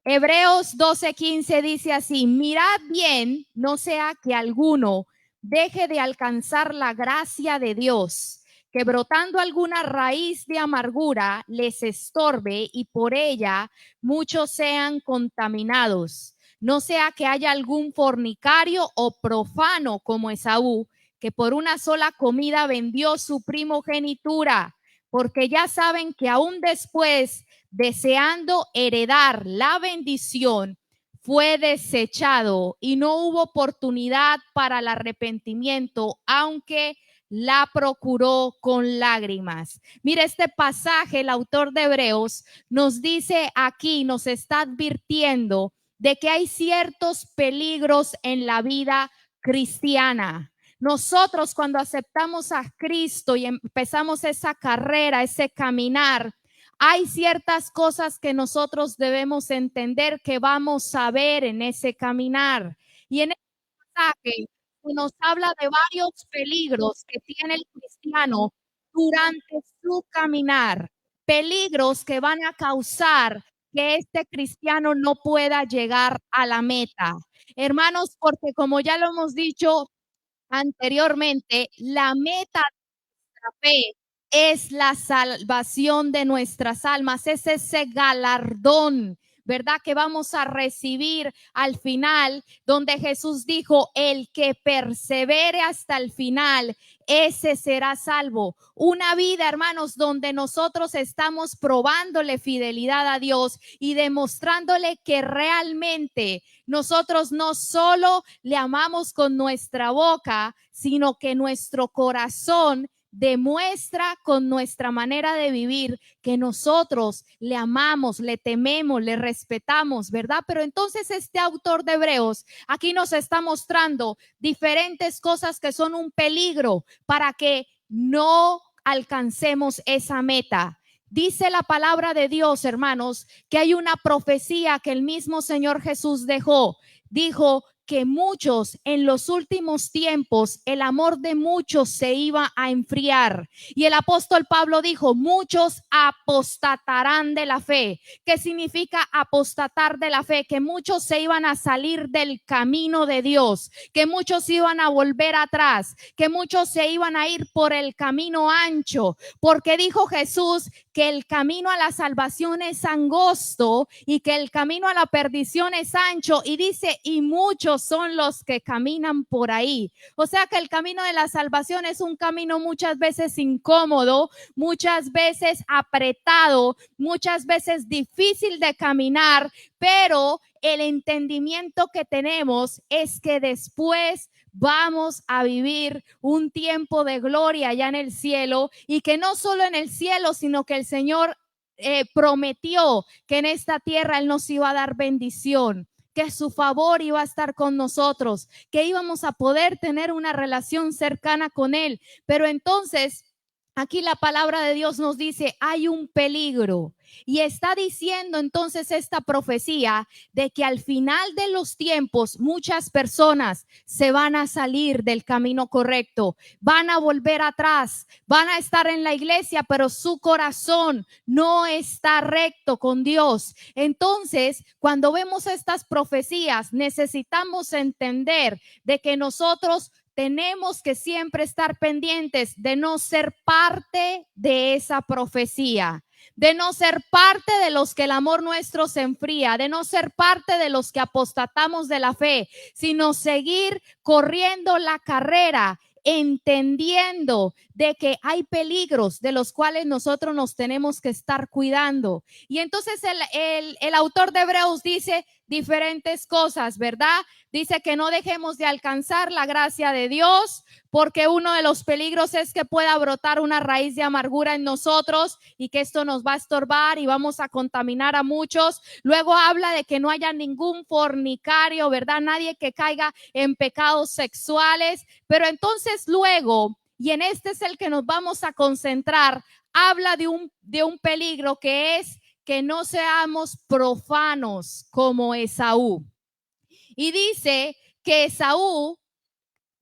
Hebreos 12:15 dice así: mirad bien, no sea que alguno deje de alcanzar la gracia de Dios, que brotando alguna raíz de amargura les estorbe y por ella muchos sean contaminados. No sea que haya algún fornicario o profano como Esaú, que por una sola comida vendió su primogenitura, porque ya saben que aún después, deseando heredar la bendición, fue desechado y no hubo oportunidad para el arrepentimiento, aunque la procuró con lágrimas. Mira, este pasaje, el autor de Hebreos nos dice aquí, nos está advirtiendo de que hay ciertos peligros en la vida cristiana. Nosotros cuando aceptamos a Cristo y empezamos esa carrera, ese caminar, hay ciertas cosas que nosotros debemos entender que vamos a ver en ese caminar. Y en este pasaje nos habla de varios peligros que tiene el cristiano durante su caminar. Peligros que van a causar que este cristiano no pueda llegar a la meta. Hermanos, porque como ya lo hemos dicho anteriormente, la meta de la fe es la salvación de nuestras almas, es ese galardón, ¿verdad? Que vamos a recibir al final, donde Jesús dijo, el que persevere hasta el final, ese será salvo. Una vida, hermanos, donde nosotros estamos probándole fidelidad a Dios y demostrándole que realmente nosotros no solo le amamos con nuestra boca, sino que nuestro corazón demuestra con nuestra manera de vivir que nosotros le amamos, le tememos, le respetamos, ¿verdad? Pero entonces este autor de Hebreos aquí nos está mostrando diferentes cosas que son un peligro para que no alcancemos esa meta. Dice la palabra de Dios, hermanos, que hay una profecía que el mismo Señor Jesús dejó. Dijo que muchos en los últimos tiempos, el amor de muchos se iba a enfriar. Y el apóstol Pablo dijo, muchos apostatarán de la fe. ¿Qué significa apostatar de la fe? Que muchos se iban a salir del camino de Dios, que muchos iban a volver atrás, que muchos se iban a ir por el camino ancho, porque dijo Jesús que el camino a la salvación es angosto y que el camino a la perdición es ancho, y dice, y muchos son los que caminan por ahí. O sea que el camino de la salvación es un camino muchas veces incómodo, muchas veces apretado, muchas veces difícil de caminar, pero el entendimiento que tenemos es que después vamos a vivir un tiempo de gloria allá en el cielo, y que no solo en el cielo, sino que el Señor prometió que en esta tierra Él nos iba a dar bendición, que su favor iba a estar con nosotros, que íbamos a poder tener una relación cercana con Él. Pero entonces, aquí la palabra de Dios nos dice, hay un peligro. Y está diciendo entonces esta profecía de que al final de los tiempos muchas personas se van a salir del camino correcto, van a volver atrás, van a estar en la iglesia, pero su corazón no está recto con Dios. Entonces, cuando vemos estas profecías, necesitamos entender de que nosotros tenemos que siempre estar pendientes de no ser parte de esa profecía, de no ser parte de los que el amor nuestro se enfría, de no ser parte de los que apostatamos de la fe, sino seguir corriendo la carrera, entendiendo de que hay peligros de los cuales nosotros nos tenemos que estar cuidando. Y entonces el autor de Hebreos dice diferentes cosas, ¿verdad? Dice que no dejemos de alcanzar la gracia de Dios, porque uno de los peligros es que pueda brotar una raíz de amargura en nosotros y que esto nos va a estorbar y vamos a contaminar a muchos. Luego habla de que no haya ningún fornicario, ¿verdad? Nadie que caiga en pecados sexuales. Pero entonces luego, y en este es el que nos vamos a concentrar, habla de un peligro que es que no seamos profanos como Esaú. Y dice que Esaú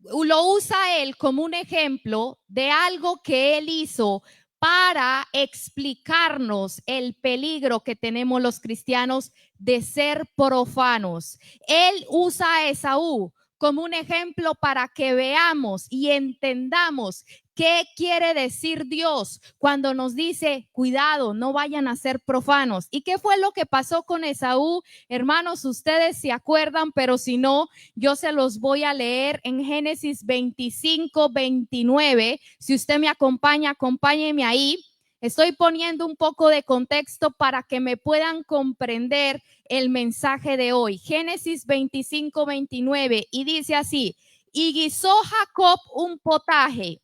lo usa él como un ejemplo de algo que él hizo para explicarnos el peligro que tenemos los cristianos de ser profanos. Él usa a Esaú como un ejemplo para que veamos y entendamos qué quiere decir Dios cuando nos dice, cuidado, no vayan a ser profanos. ¿Y qué fue lo que pasó con Esaú? Hermanos, ustedes se acuerdan, pero si no, yo se los voy a leer en Génesis 25, 29. Si usted me acompaña, acompáñeme ahí. Estoy poniendo un poco de contexto para que me puedan comprender el mensaje de hoy. Génesis 25, 29, y dice así: y guisó Jacob un potaje,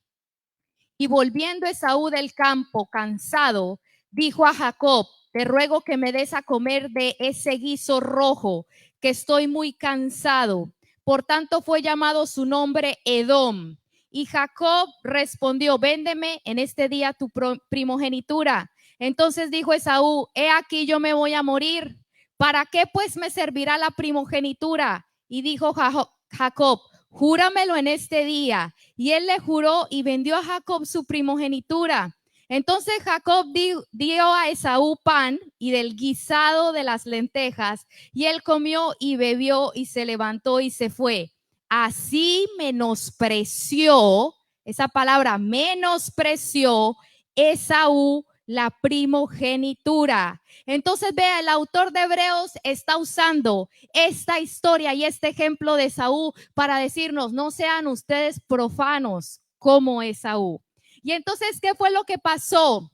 y volviendo Esaú del campo cansado, dijo a Jacob, te ruego que me des a comer de ese guiso rojo, que estoy muy cansado. Por tanto fue llamado su nombre Edom. Y Jacob respondió, véndeme en este día tu primogenitura. Entonces dijo Esaú, he aquí yo me voy a morir. ¿Para qué pues me servirá la primogenitura? Y dijo Jacob, júramelo en este día. Y él le juró y vendió a Jacob su primogenitura. Entonces Jacob dio a Esaú pan y del guisado de las lentejas, y él comió y bebió y se levantó y se fue. Así menospreció, esa palabra menospreció Esaú la primogenitura. Entonces vea, el autor de Hebreos está usando esta historia y este ejemplo de Esaú para decirnos, no sean ustedes profanos como Esaú. Y entonces, ¿qué fue lo que pasó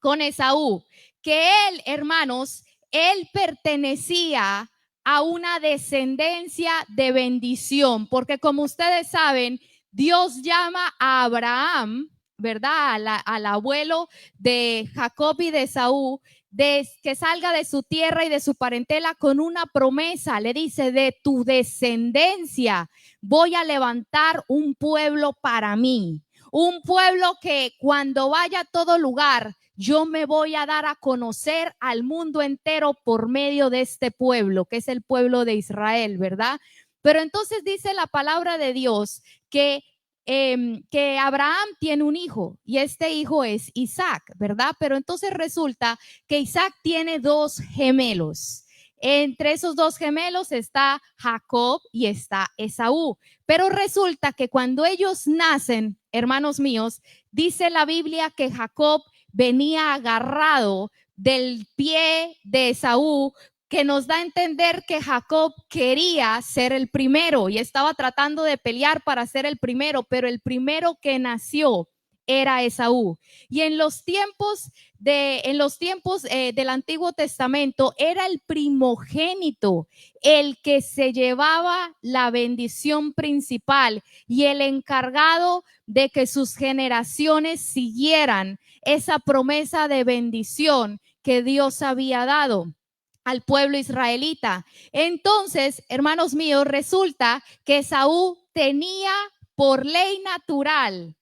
con Esaú? Que él, hermanos, él pertenecía a una descendencia de bendición, porque como ustedes saben, Dios llama a Abraham, ¿verdad? Al abuelo de Jacob y de Esaú, de que salga de su tierra y de su parentela con una promesa. Le dice, de tu descendencia voy a levantar un pueblo para mí. Un pueblo que cuando vaya a todo lugar, yo me voy a dar a conocer al mundo entero por medio de este pueblo, que es el pueblo de Israel, ¿verdad? Pero entonces dice la palabra de Dios que Abraham tiene un hijo y este hijo es Isaac, ¿verdad? Pero entonces resulta que Isaac tiene dos gemelos. Entre esos dos gemelos está Jacob y está Esaú. Pero resulta que cuando ellos nacen, hermanos míos, dice la Biblia que Jacob venía agarrado del pie de Esaú, que nos da a entender que Jacob quería ser el primero y estaba tratando de pelear para ser el primero, pero el primero que nació era Esaú. Y en los tiempos del Antiguo Testamento era el primogénito el que se llevaba la bendición principal y el encargado de que sus generaciones siguieran esa promesa de bendición que Dios había dado al pueblo israelita. Entonces, hermanos míos, resulta que Esaú tenía por ley natural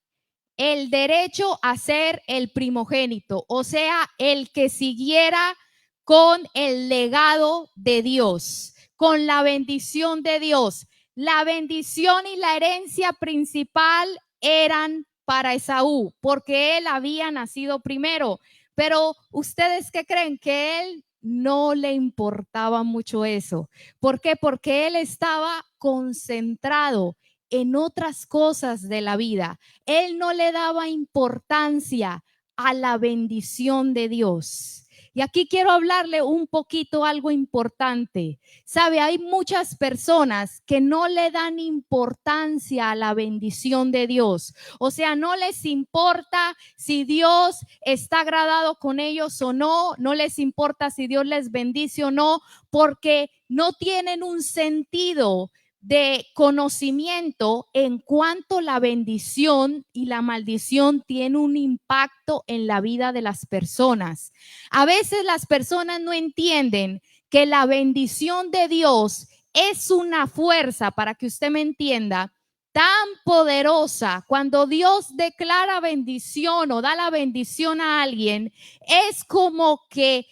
el derecho a ser el primogénito, o sea, el que siguiera con el legado de Dios, con la bendición de Dios. La bendición y la herencia principal eran para Esaú, porque él había nacido primero. Pero ustedes qué creen, que él no le importaba mucho eso. ¿Por qué? Porque él estaba concentrado en otras cosas de la vida. Él no le daba importancia a la bendición de Dios. Y aquí quiero hablarle un poquito algo importante. Sabe, hay muchas personas que no le dan importancia a la bendición de Dios. O sea, no les importa si Dios está agradado con ellos o no, no les importa si Dios les bendice o no, porque no tienen un sentido de conocimiento en cuanto la bendición y la maldición tienen un impacto en la vida de las personas. A veces las personas no entienden que la bendición de Dios es una fuerza, para que usted me entienda, tan poderosa. Cuando Dios declara bendición o da la bendición a alguien, es como que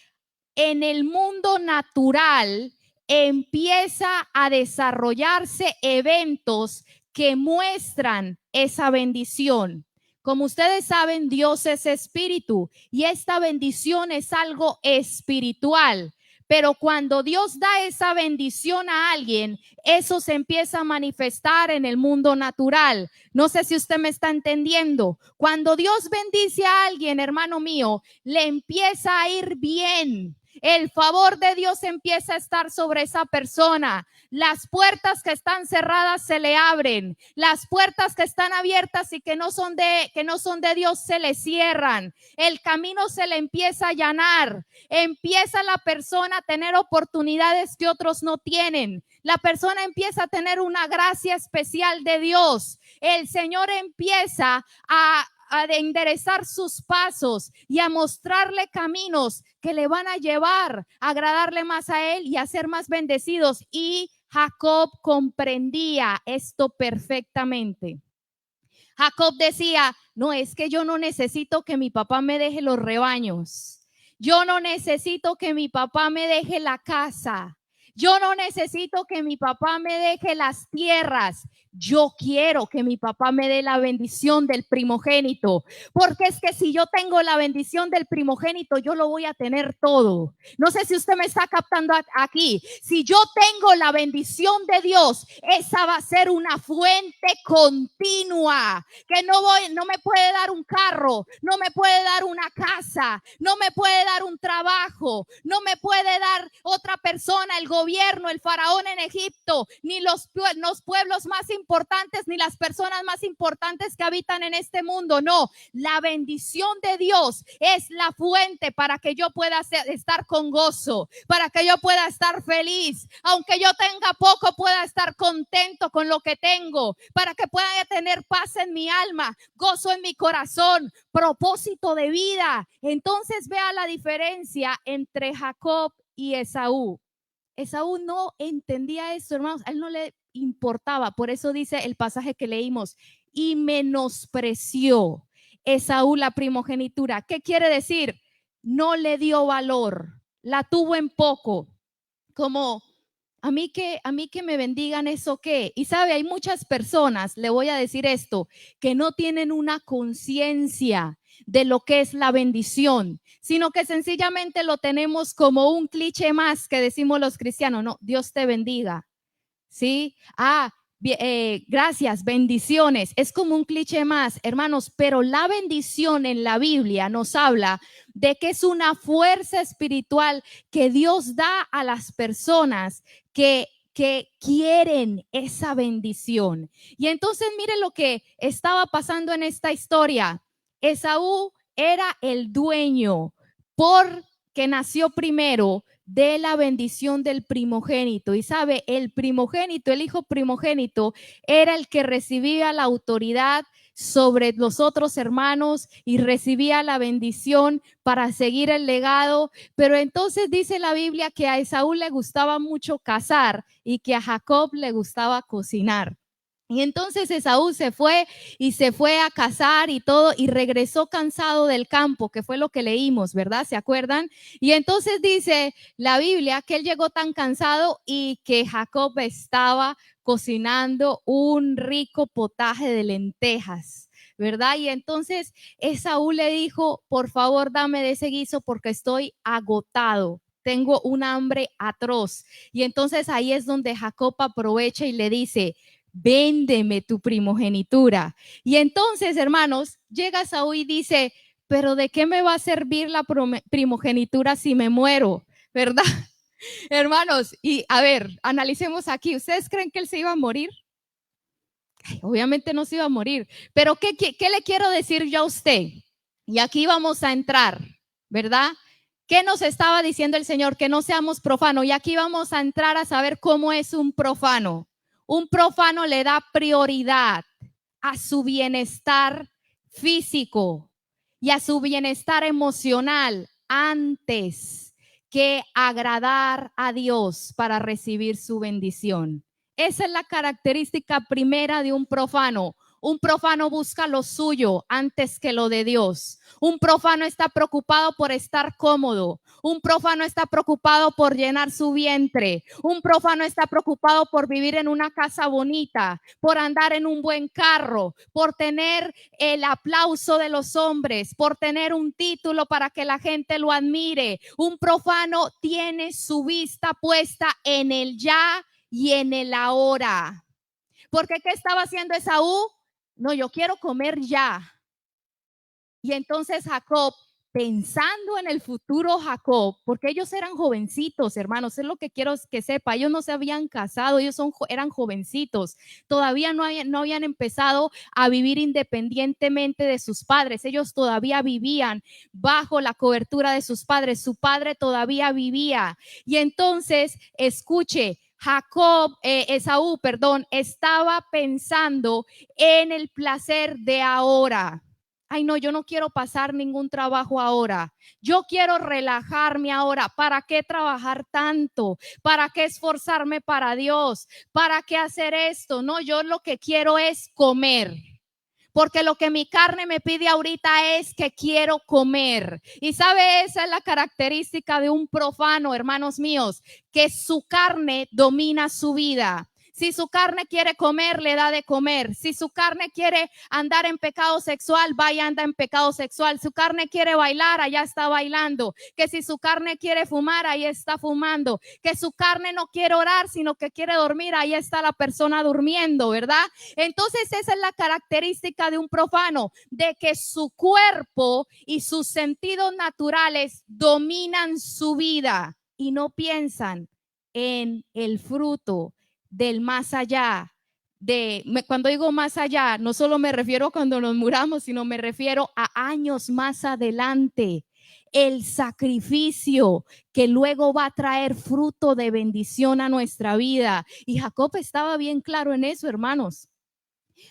en el mundo natural empieza a desarrollarse eventos que muestran esa bendición. Como ustedes saben, Dios es espíritu y esta bendición es algo espiritual. Pero cuando Dios da esa bendición a alguien, eso se empieza a manifestar en el mundo natural. No sé si usted me está entendiendo. Cuando Dios bendice a alguien, hermano mío, le empieza a ir bien. El favor de Dios empieza a estar sobre esa persona. Las puertas que están cerradas se le abren. Las puertas que están abiertas y que no son de Dios se le cierran. El camino se le empieza a allanar. Empieza la persona a tener oportunidades que otros no tienen. La persona empieza a tener una gracia especial de Dios. El Señor empieza a enderezar sus pasos y a mostrarle caminos que le van a llevar a agradarle más a él y a ser más bendecidos. Y Jacob comprendía esto perfectamente. Jacob decía, no, es que yo no necesito que mi papá me deje los rebaños. Yo no necesito que mi papá me deje la casa. Yo no necesito que mi papá me deje las tierras. Yo quiero que mi papá me dé la bendición del primogénito, porque es que si yo tengo la bendición del primogénito, yo lo voy a tener todo. No sé si usted me está captando aquí. Si yo tengo la bendición de Dios, esa va a ser una fuente continua, que no me puede dar un carro, no me puede dar una casa, no me puede dar un trabajo, no me puede dar otra persona, el gobierno, el faraón en Egipto, ni los pueblos más importantes, ni las personas más importantes que habitan en este mundo. No, la bendición de Dios es la fuente para que yo pueda estar con gozo, para que yo pueda estar feliz, aunque yo tenga poco, pueda estar contento con lo que tengo, para que pueda tener paz en mi alma, gozo en mi corazón, propósito de vida. Entonces vea la diferencia entre Jacob y Esaú. Esaú no entendía eso, hermanos, a él no le importaba. Por eso dice el pasaje que leímos, y menospreció Esaú la primogenitura. ¿Qué quiere decir? No le dio valor, la tuvo en poco, como a mí que me bendigan, ¿eso qué? Y sabe, hay muchas personas, le voy a decir esto, que no tienen una conciencia de lo que es la bendición, sino que sencillamente lo tenemos como un cliché más que decimos los cristianos. No, Dios te bendiga, ¿sí? Gracias, bendiciones. Es como un cliché más, hermanos, pero la bendición en la Biblia nos habla de que es una fuerza espiritual que Dios da a las personas que quieren esa bendición. Y entonces mire lo que estaba pasando en esta historia. Esaú era el dueño porque nació primero de la bendición del primogénito. Y sabe, el primogénito, el hijo primogénito, era el que recibía la autoridad sobre los otros hermanos y recibía la bendición para seguir el legado. Pero entonces dice la Biblia que a Esaú le gustaba mucho cazar y que a Jacob le gustaba cocinar. Y entonces Esaú se fue a cazar y todo, y regresó cansado del campo, que fue lo que leímos, ¿verdad? ¿Se acuerdan? Y entonces dice la Biblia que él llegó tan cansado y que Jacob estaba cocinando un rico potaje de lentejas, ¿verdad? Y entonces Esaú le dijo, por favor, dame de ese guiso porque estoy agotado. Tengo un hambre atroz. Y entonces ahí es donde Jacob aprovecha y le dice, véndeme tu primogenitura. Y entonces, hermanos, llega Esaú y dice, pero ¿de qué me va a servir la primogenitura si me muero? ¿Verdad? Hermanos, y a ver, analicemos aquí. ¿Ustedes creen que él se iba a morir? Ay, obviamente no se iba a morir. Pero ¿qué le quiero decir yo a usted? Y aquí vamos a entrar, ¿verdad? ¿Qué nos estaba diciendo el Señor? Que no seamos profanos. Y aquí vamos a entrar a saber cómo es un profano. Un profano le da prioridad a su bienestar físico y a su bienestar emocional antes que agradar a Dios para recibir su bendición. Esa es la característica primera de un profano. Un profano busca lo suyo antes que lo de Dios. Un profano está preocupado por estar cómodo. Un profano está preocupado por llenar su vientre. Un profano está preocupado por vivir en una casa bonita, por andar en un buen carro, por tener el aplauso de los hombres, por tener un título para que la gente lo admire. Un profano tiene su vista puesta en el ya y en el ahora. Porque ¿qué estaba haciendo Esaú? No, yo quiero comer ya. Y entonces Jacob, pensando en el futuro Jacob, porque ellos eran jovencitos, hermanos, es lo que quiero que sepa, ellos no se habían casado, ellos eran jovencitos, todavía no habían empezado a vivir independientemente de sus padres, ellos todavía vivían bajo la cobertura de sus padres, su padre todavía vivía. Y entonces, escuche, Esaú, estaba pensando en el placer de ahora. Ay, no, yo no quiero pasar ningún trabajo ahora. Yo quiero relajarme ahora. ¿Para qué trabajar tanto? ¿Para qué esforzarme para Dios? ¿Para qué hacer esto? No, yo lo que quiero es comer. Porque lo que mi carne me pide ahorita es que quiero comer. Y sabe, esa es la característica de un profano, hermanos míos, que su carne domina su vida. Si su carne quiere comer, le da de comer. Si su carne quiere andar en pecado sexual, vaya, anda en pecado sexual. Su carne quiere bailar, allá está bailando. Que si su carne quiere fumar, ahí está fumando. Que su carne no quiere orar, sino que quiere dormir, ahí está la persona durmiendo, ¿verdad? Entonces esa es la característica de un profano, de que su cuerpo y sus sentidos naturales dominan su vida y no piensan en el fruto del más allá. Cuando digo más allá, no solo me refiero a cuando nos muramos, sino me refiero a años más adelante. El sacrificio que luego va a traer fruto de bendición a nuestra vida. Y Jacob estaba bien claro en eso, hermanos.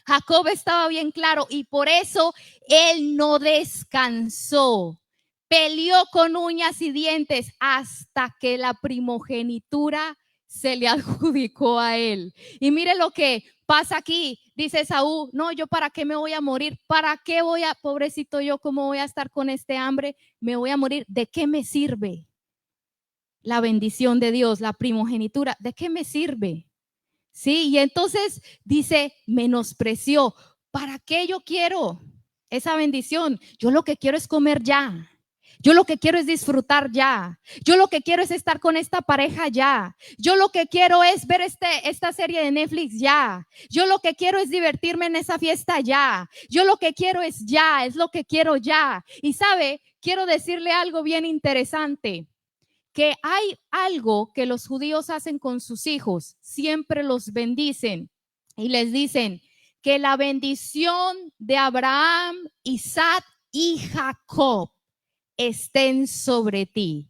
Jacob estaba bien claro y por eso él no descansó. Peleó con uñas y dientes hasta que la primogenitura se le adjudicó a él. Y mire lo que pasa aquí. Dice Saúl, no, yo para qué me voy a morir, para qué pobrecito yo, cómo voy a estar con este hambre, me voy a morir, ¿de qué me sirve la bendición de Dios, la primogenitura? ¿De qué me sirve? Sí, y entonces dice, menospreció, ¿para qué yo quiero esa bendición? Yo lo que quiero es comer ya. Yo lo que quiero es disfrutar ya. Yo lo que quiero es estar con esta pareja ya. Yo lo que quiero es ver esta serie de Netflix ya. Yo lo que quiero es divertirme en esa fiesta ya. Yo lo que quiero es ya, es lo que quiero ya. Y sabe, quiero decirle algo bien interesante, que hay algo que los judíos hacen con sus hijos, siempre los bendicen y les dicen que la bendición de Abraham, Isaac y Jacob estén sobre ti.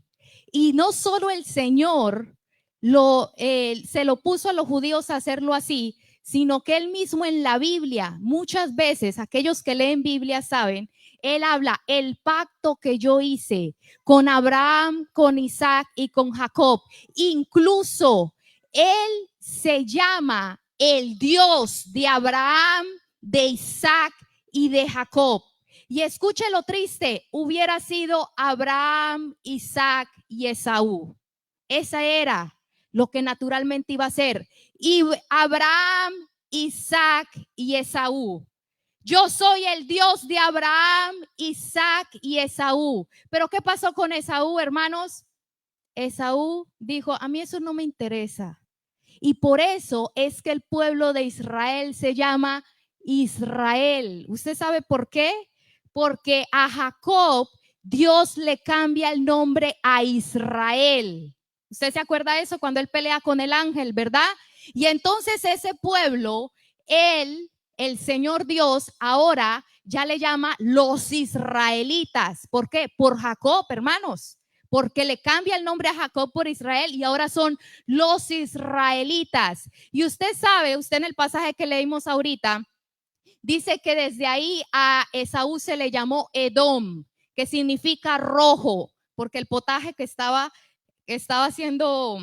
Y no solo el Señor se lo puso a los judíos a hacerlo así, sino que él mismo en la Biblia, muchas veces, aquellos que leen Biblia saben, él habla, el pacto que yo hice con Abraham, con Isaac y con Jacob. Incluso él se llama el Dios de Abraham, de Isaac y de Jacob. Y escuche lo triste, hubiera sido Abraham, Isaac y Esaú. Esa era lo que naturalmente iba a ser. Y Abraham, Isaac y Esaú. Yo soy el Dios de Abraham, Isaac y Esaú. Pero ¿qué pasó con Esaú, hermanos? Esaú dijo, a mí eso no me interesa. Y por eso es que el pueblo de Israel se llama Israel. ¿Usted sabe por qué? Porque a Jacob Dios le cambia el nombre a Israel. ¿Usted se acuerda de eso cuando él pelea con el ángel, verdad? Y entonces ese pueblo, el Señor Dios, ahora ya le llama los israelitas. ¿Por qué? Por Jacob, hermanos. Porque le cambia el nombre a Jacob por Israel y ahora son los israelitas. Y usted sabe, usted en el pasaje que leímos ahorita, dice que desde ahí a Esaú se le llamó Edom, que significa rojo, porque el potaje que estaba haciendo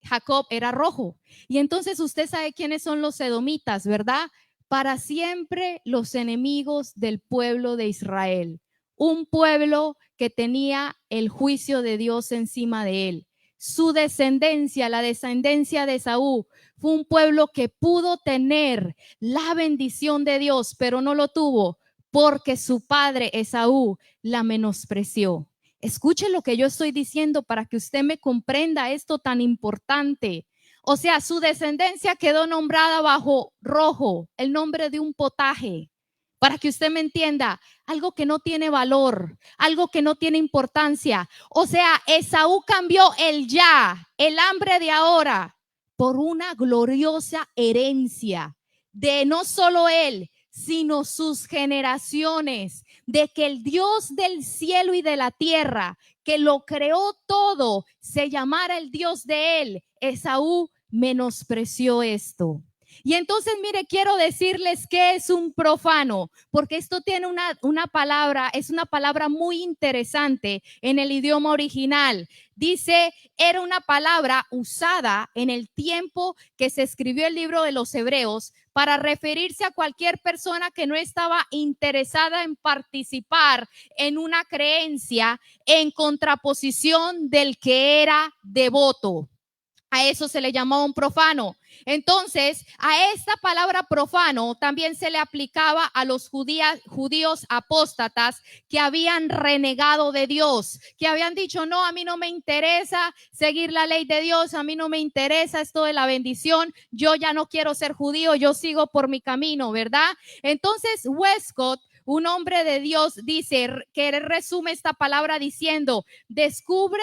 Jacob era rojo. Y entonces usted sabe quiénes son los edomitas, ¿verdad? para siempre los enemigos del pueblo de Israel, un pueblo que tenía el juicio de Dios encima de él. Su descendencia, la descendencia de Esaú, fue un pueblo que pudo tener la bendición de Dios, pero no lo tuvo porque su padre Esaú la menospreció. Escuche lo que yo estoy diciendo para que usted me comprenda esto tan importante. O sea, su descendencia quedó nombrada bajo rojo, el nombre de un potaje. Para que usted me entienda, algo que no tiene valor, algo que no tiene importancia. O sea, Esaú cambió el ya, el hambre de ahora, por una gloriosa herencia de no solo él, sino sus generaciones, de que el Dios del cielo y de la tierra, que lo creó todo, se llamara el Dios de él. Esaú menospreció esto. Y entonces, mire, quiero decirles que es un profano, porque esto tiene una palabra, es una palabra muy interesante en el idioma original. Dice, era una palabra usada en el tiempo que se escribió el libro de los Hebreos para referirse a cualquier persona que no estaba interesada en participar en una creencia en contraposición del que era devoto. A eso se le llamaba un profano. Entonces, a esta palabra profano también se le aplicaba a los judíos apóstatas que habían renegado de Dios, que habían dicho, no, a mí no me interesa seguir la ley de Dios, a mí no me interesa esto de la bendición, yo ya no quiero ser judío, yo sigo por mi camino, ¿verdad? Entonces, Westcott, un hombre de Dios, dice que resume esta palabra diciendo, describe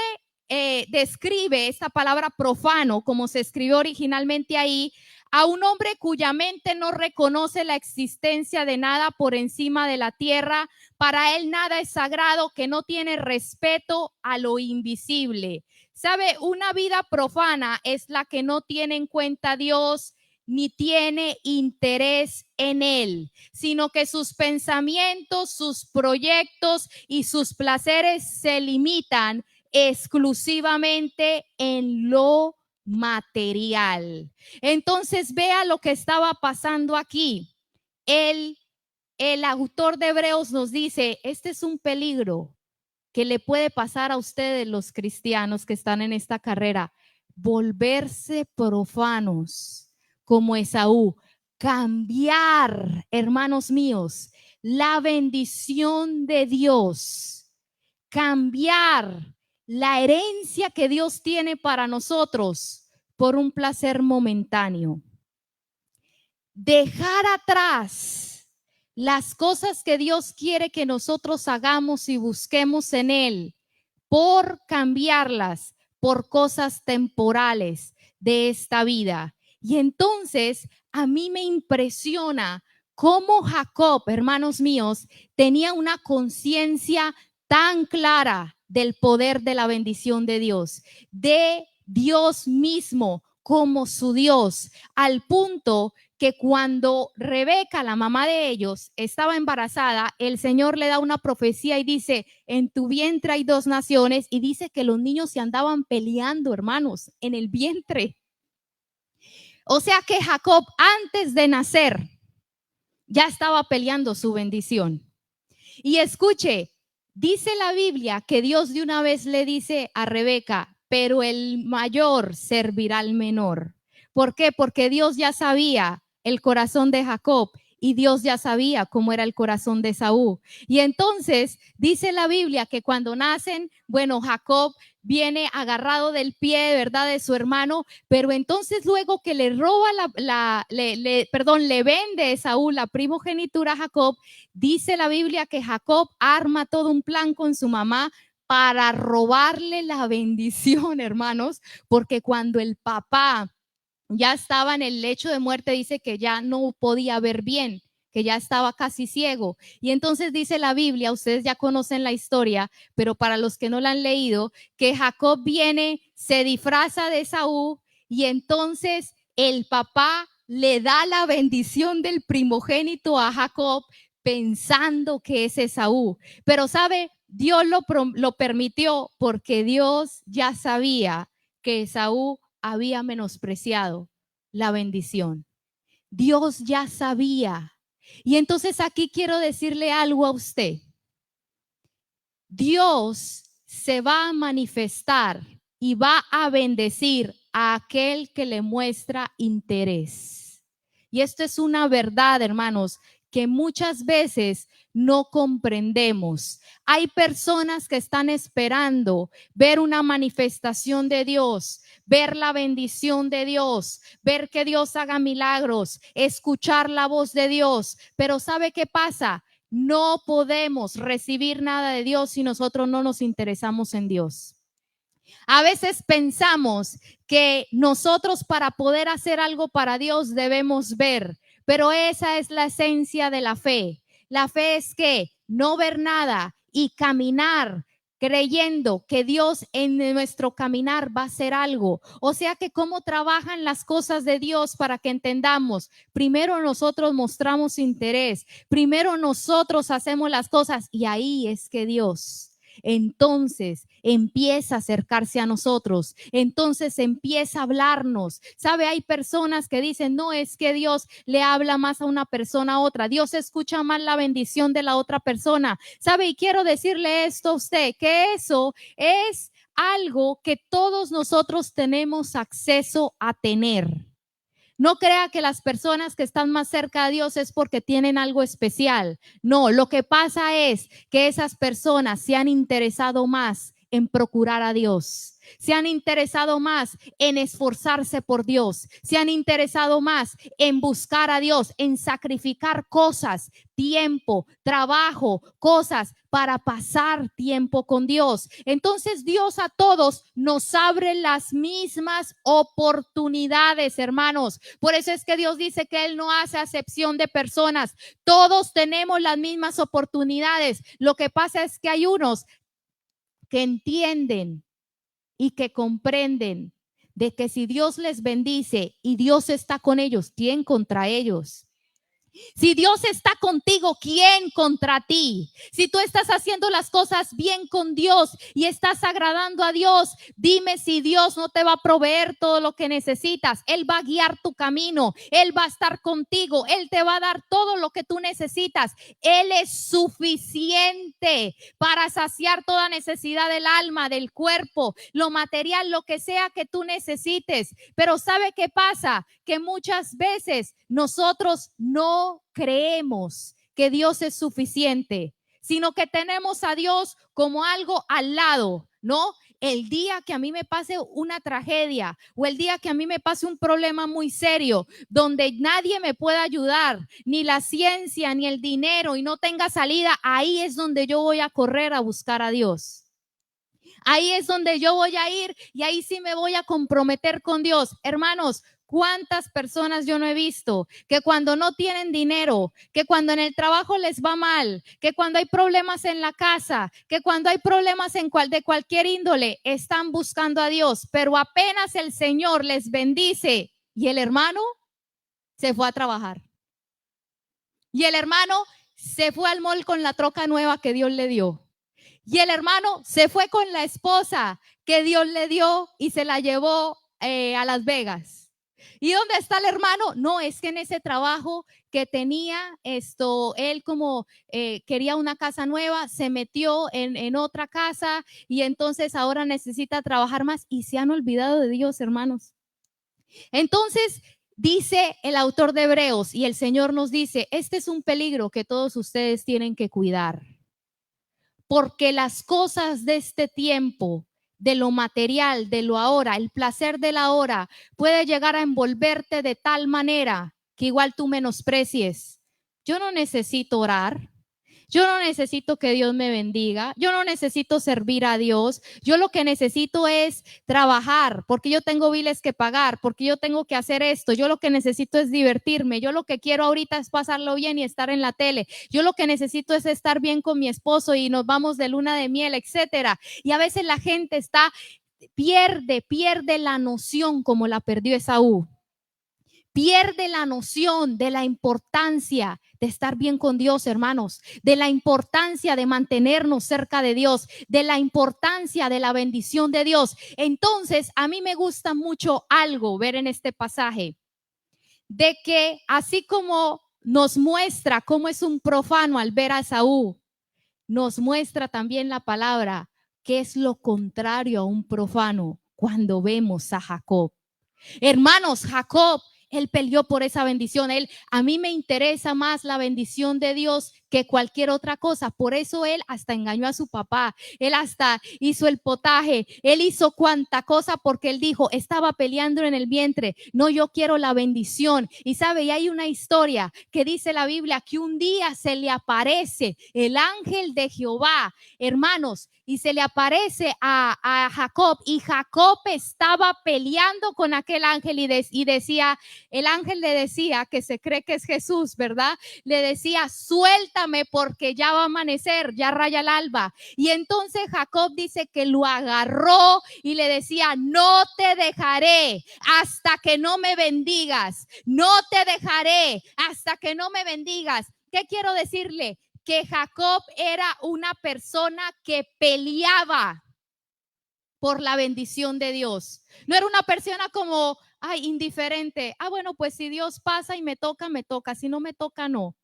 esta palabra profano, como se escribió originalmente ahí, a un hombre cuya mente no reconoce la existencia de nada por encima de la tierra. Para él nada es sagrado, que no tiene respeto a lo invisible. ¿Sabe? Una vida profana es la que no tiene en cuenta a Dios ni tiene interés en él, sino que sus pensamientos, sus proyectos y sus placeres se limitan exclusivamente en lo material. Entonces, vea lo que estaba pasando aquí. El autor de Hebreos nos dice, este es un peligro que le puede pasar a ustedes los cristianos que están en esta carrera, volverse profanos como Esaú, cambiar, hermanos míos, la bendición de Dios, cambiar la herencia que Dios tiene para nosotros por un placer momentáneo. Dejar atrás las cosas que Dios quiere que nosotros hagamos y busquemos en Él por cambiarlas por cosas temporales de esta vida. Y entonces a mí me impresiona cómo Jacob, hermanos míos, tenía una conciencia tan clara del poder de la bendición de Dios, de Dios mismo como su Dios, al punto que cuando Rebeca, la mamá de ellos, estaba embarazada, el Señor le da una profecía y dice, en tu vientre hay dos naciones, y dice que los niños se andaban peleando, hermanos, en el vientre. O sea que Jacob, antes de nacer, ya estaba peleando su bendición. Y escuche, dice la Biblia que Dios de una vez le dice a Rebeca, pero el mayor servirá al menor. ¿Por qué? Porque Dios ya sabía el corazón de Jacob y Dios ya sabía cómo era el corazón de Esaú. Y entonces dice la Biblia que cuando nacen, bueno, Jacob viene agarrado del pie, ¿verdad?, de su hermano, pero entonces luego que le roba le vende Esaú la primogenitura a Jacob, dice la Biblia que Jacob arma todo un plan con su mamá para robarle la bendición, hermanos, porque cuando el papá ya estaba en el lecho de muerte, dice que ya no podía ver bien, que ya estaba casi ciego. Y entonces dice la Biblia, ustedes ya conocen la historia, pero para los que no la han leído, que Jacob viene, se disfraza de Esaú y entonces el papá le da la bendición del primogénito a Jacob pensando que es Esaú. Pero sabe, Dios lo permitió porque Dios ya sabía que Esaú había menospreciado la bendición. Dios ya sabía. Y entonces aquí quiero decirle algo a usted. Dios se va a manifestar y va a bendecir a aquel que le muestra interés. Y esto es una verdad, hermanos, que muchas veces no comprendemos. Hay personas que están esperando ver una manifestación de Dios, ver la bendición de Dios, ver que Dios haga milagros, escuchar la voz de Dios. Pero ¿sabe qué pasa? No podemos recibir nada de Dios si nosotros no nos interesamos en Dios. A veces pensamos que nosotros para poder hacer algo para Dios debemos ver, pero esa es la esencia de la fe. La fe es que no ver nada y caminar creyendo que Dios en nuestro caminar va a hacer algo. O sea que cómo trabajan las cosas de Dios para que entendamos. Primero nosotros mostramos interés, primero nosotros hacemos las cosas y ahí es que Dios entonces empieza a acercarse a nosotros, entonces empieza a hablarnos. ¿Sabe? Hay personas que dicen, no, es que Dios le habla más a una persona a otra, Dios escucha más la bendición de la otra persona. ¿Sabe? Y quiero decirle esto a usted, que eso es algo que todos nosotros tenemos acceso a tener. No crea que las personas que están más cerca de Dios es porque tienen algo especial. No, lo que pasa es que esas personas se han interesado más en procurar a Dios. Se han interesado más en esforzarse por Dios. Se han interesado más en buscar a Dios, en sacrificar cosas, tiempo, trabajo, cosas para pasar tiempo con Dios. Entonces Dios a todos nos abre las mismas oportunidades, hermanos. Por eso es que Dios dice que Él no hace acepción de personas. Todos tenemos las mismas oportunidades. Lo que pasa es que hay unos que entienden y que comprenden de que si Dios les bendice y Dios está con ellos, ¿quién contra ellos? Si Dios está contigo, ¿quién contra ti? Si tú estás haciendo las cosas bien con Dios y estás agradando a Dios, dime si Dios no te va a proveer todo lo que necesitas. Él va a guiar tu camino, Él va a estar contigo, Él te va a dar todo lo que tú necesitas. Él es suficiente para saciar toda necesidad del alma, del cuerpo, lo material, lo que sea que tú necesites. Pero ¿sabe qué pasa? Que muchas veces nosotros no creemos que Dios es suficiente, sino que tenemos a Dios como algo al lado, ¿no? El día que a mí me pase una tragedia o el día que a mí me pase un problema muy serio donde nadie me pueda ayudar, ni la ciencia, ni el dinero y no tenga salida, ahí es donde yo voy a correr a buscar a Dios. Ahí es donde yo voy a ir y ahí sí me voy a comprometer con Dios. Hermanos, ¿cuántas personas yo no he visto que cuando no tienen dinero, que cuando en el trabajo les va mal, que cuando hay problemas en la casa, que cuando hay problemas de cualquier índole, están buscando a Dios, pero apenas el Señor les bendice y el hermano se fue a trabajar? Y el hermano se fue al mall con la troca nueva que Dios le dio. Y el hermano se fue con la esposa que Dios le dio y se la llevó a Las Vegas. ¿Y dónde está el hermano? No, es que en ese trabajo que tenía él como quería una casa nueva, se metió en otra casa y entonces ahora necesita trabajar más y se han olvidado de Dios, hermanos. Entonces, dice el autor de Hebreos y el Señor nos dice, este es un peligro que todos ustedes tienen que cuidar. Porque las cosas de este tiempo, de lo material, de lo ahora, el placer de la hora, puede llegar a envolverte de tal manera que igual tú menosprecies. Yo no necesito orar. Yo no necesito que Dios me bendiga, yo no necesito servir a Dios, yo lo que necesito es trabajar, porque yo tengo biles que pagar, porque yo tengo que hacer esto, yo lo que necesito es divertirme, yo lo que quiero ahorita es pasarlo bien y estar en la tele, yo lo que necesito es estar bien con mi esposo y nos vamos de luna de miel, etcétera. Y a veces la gente pierde la noción como la perdió Esaú. Pierde la noción de la importancia de estar bien con Dios, hermanos, de la importancia de mantenernos cerca de Dios, de la importancia de la bendición de Dios. Entonces, a mí me gusta mucho algo ver en este pasaje. de que así como nos muestra cómo es un profano al ver a Esaú, nos muestra también la palabra que es lo contrario a un profano cuando vemos a Jacob. Hermanos, Jacob, él peleó por esa bendición. A mí me interesa más la bendición de Dios que cualquier otra cosa. Por eso él hasta engañó a su papá. Él hasta hizo el potaje. Él hizo cuanta cosa porque él dijo, estaba peleando en el vientre. No, yo quiero la bendición. Y sabe, y hay una historia que dice la Biblia que un día se le aparece el ángel de Jehová, hermanos, y se le aparece a Jacob, y Jacob estaba peleando con aquel ángel y decía, el ángel le decía, que se cree que es Jesús, ¿verdad? Le decía, suéltame porque ya va a amanecer, ya raya el alba. Y entonces Jacob dice que lo agarró y le decía, no te dejaré hasta que no me bendigas, no te dejaré hasta que no me bendigas. ¿Qué quiero decirle? Que Jacob era una persona que peleaba por la bendición de Dios. No era una persona como, ay, indiferente. Ah, bueno, pues si Dios pasa y me toca, me toca. Si no me toca, no.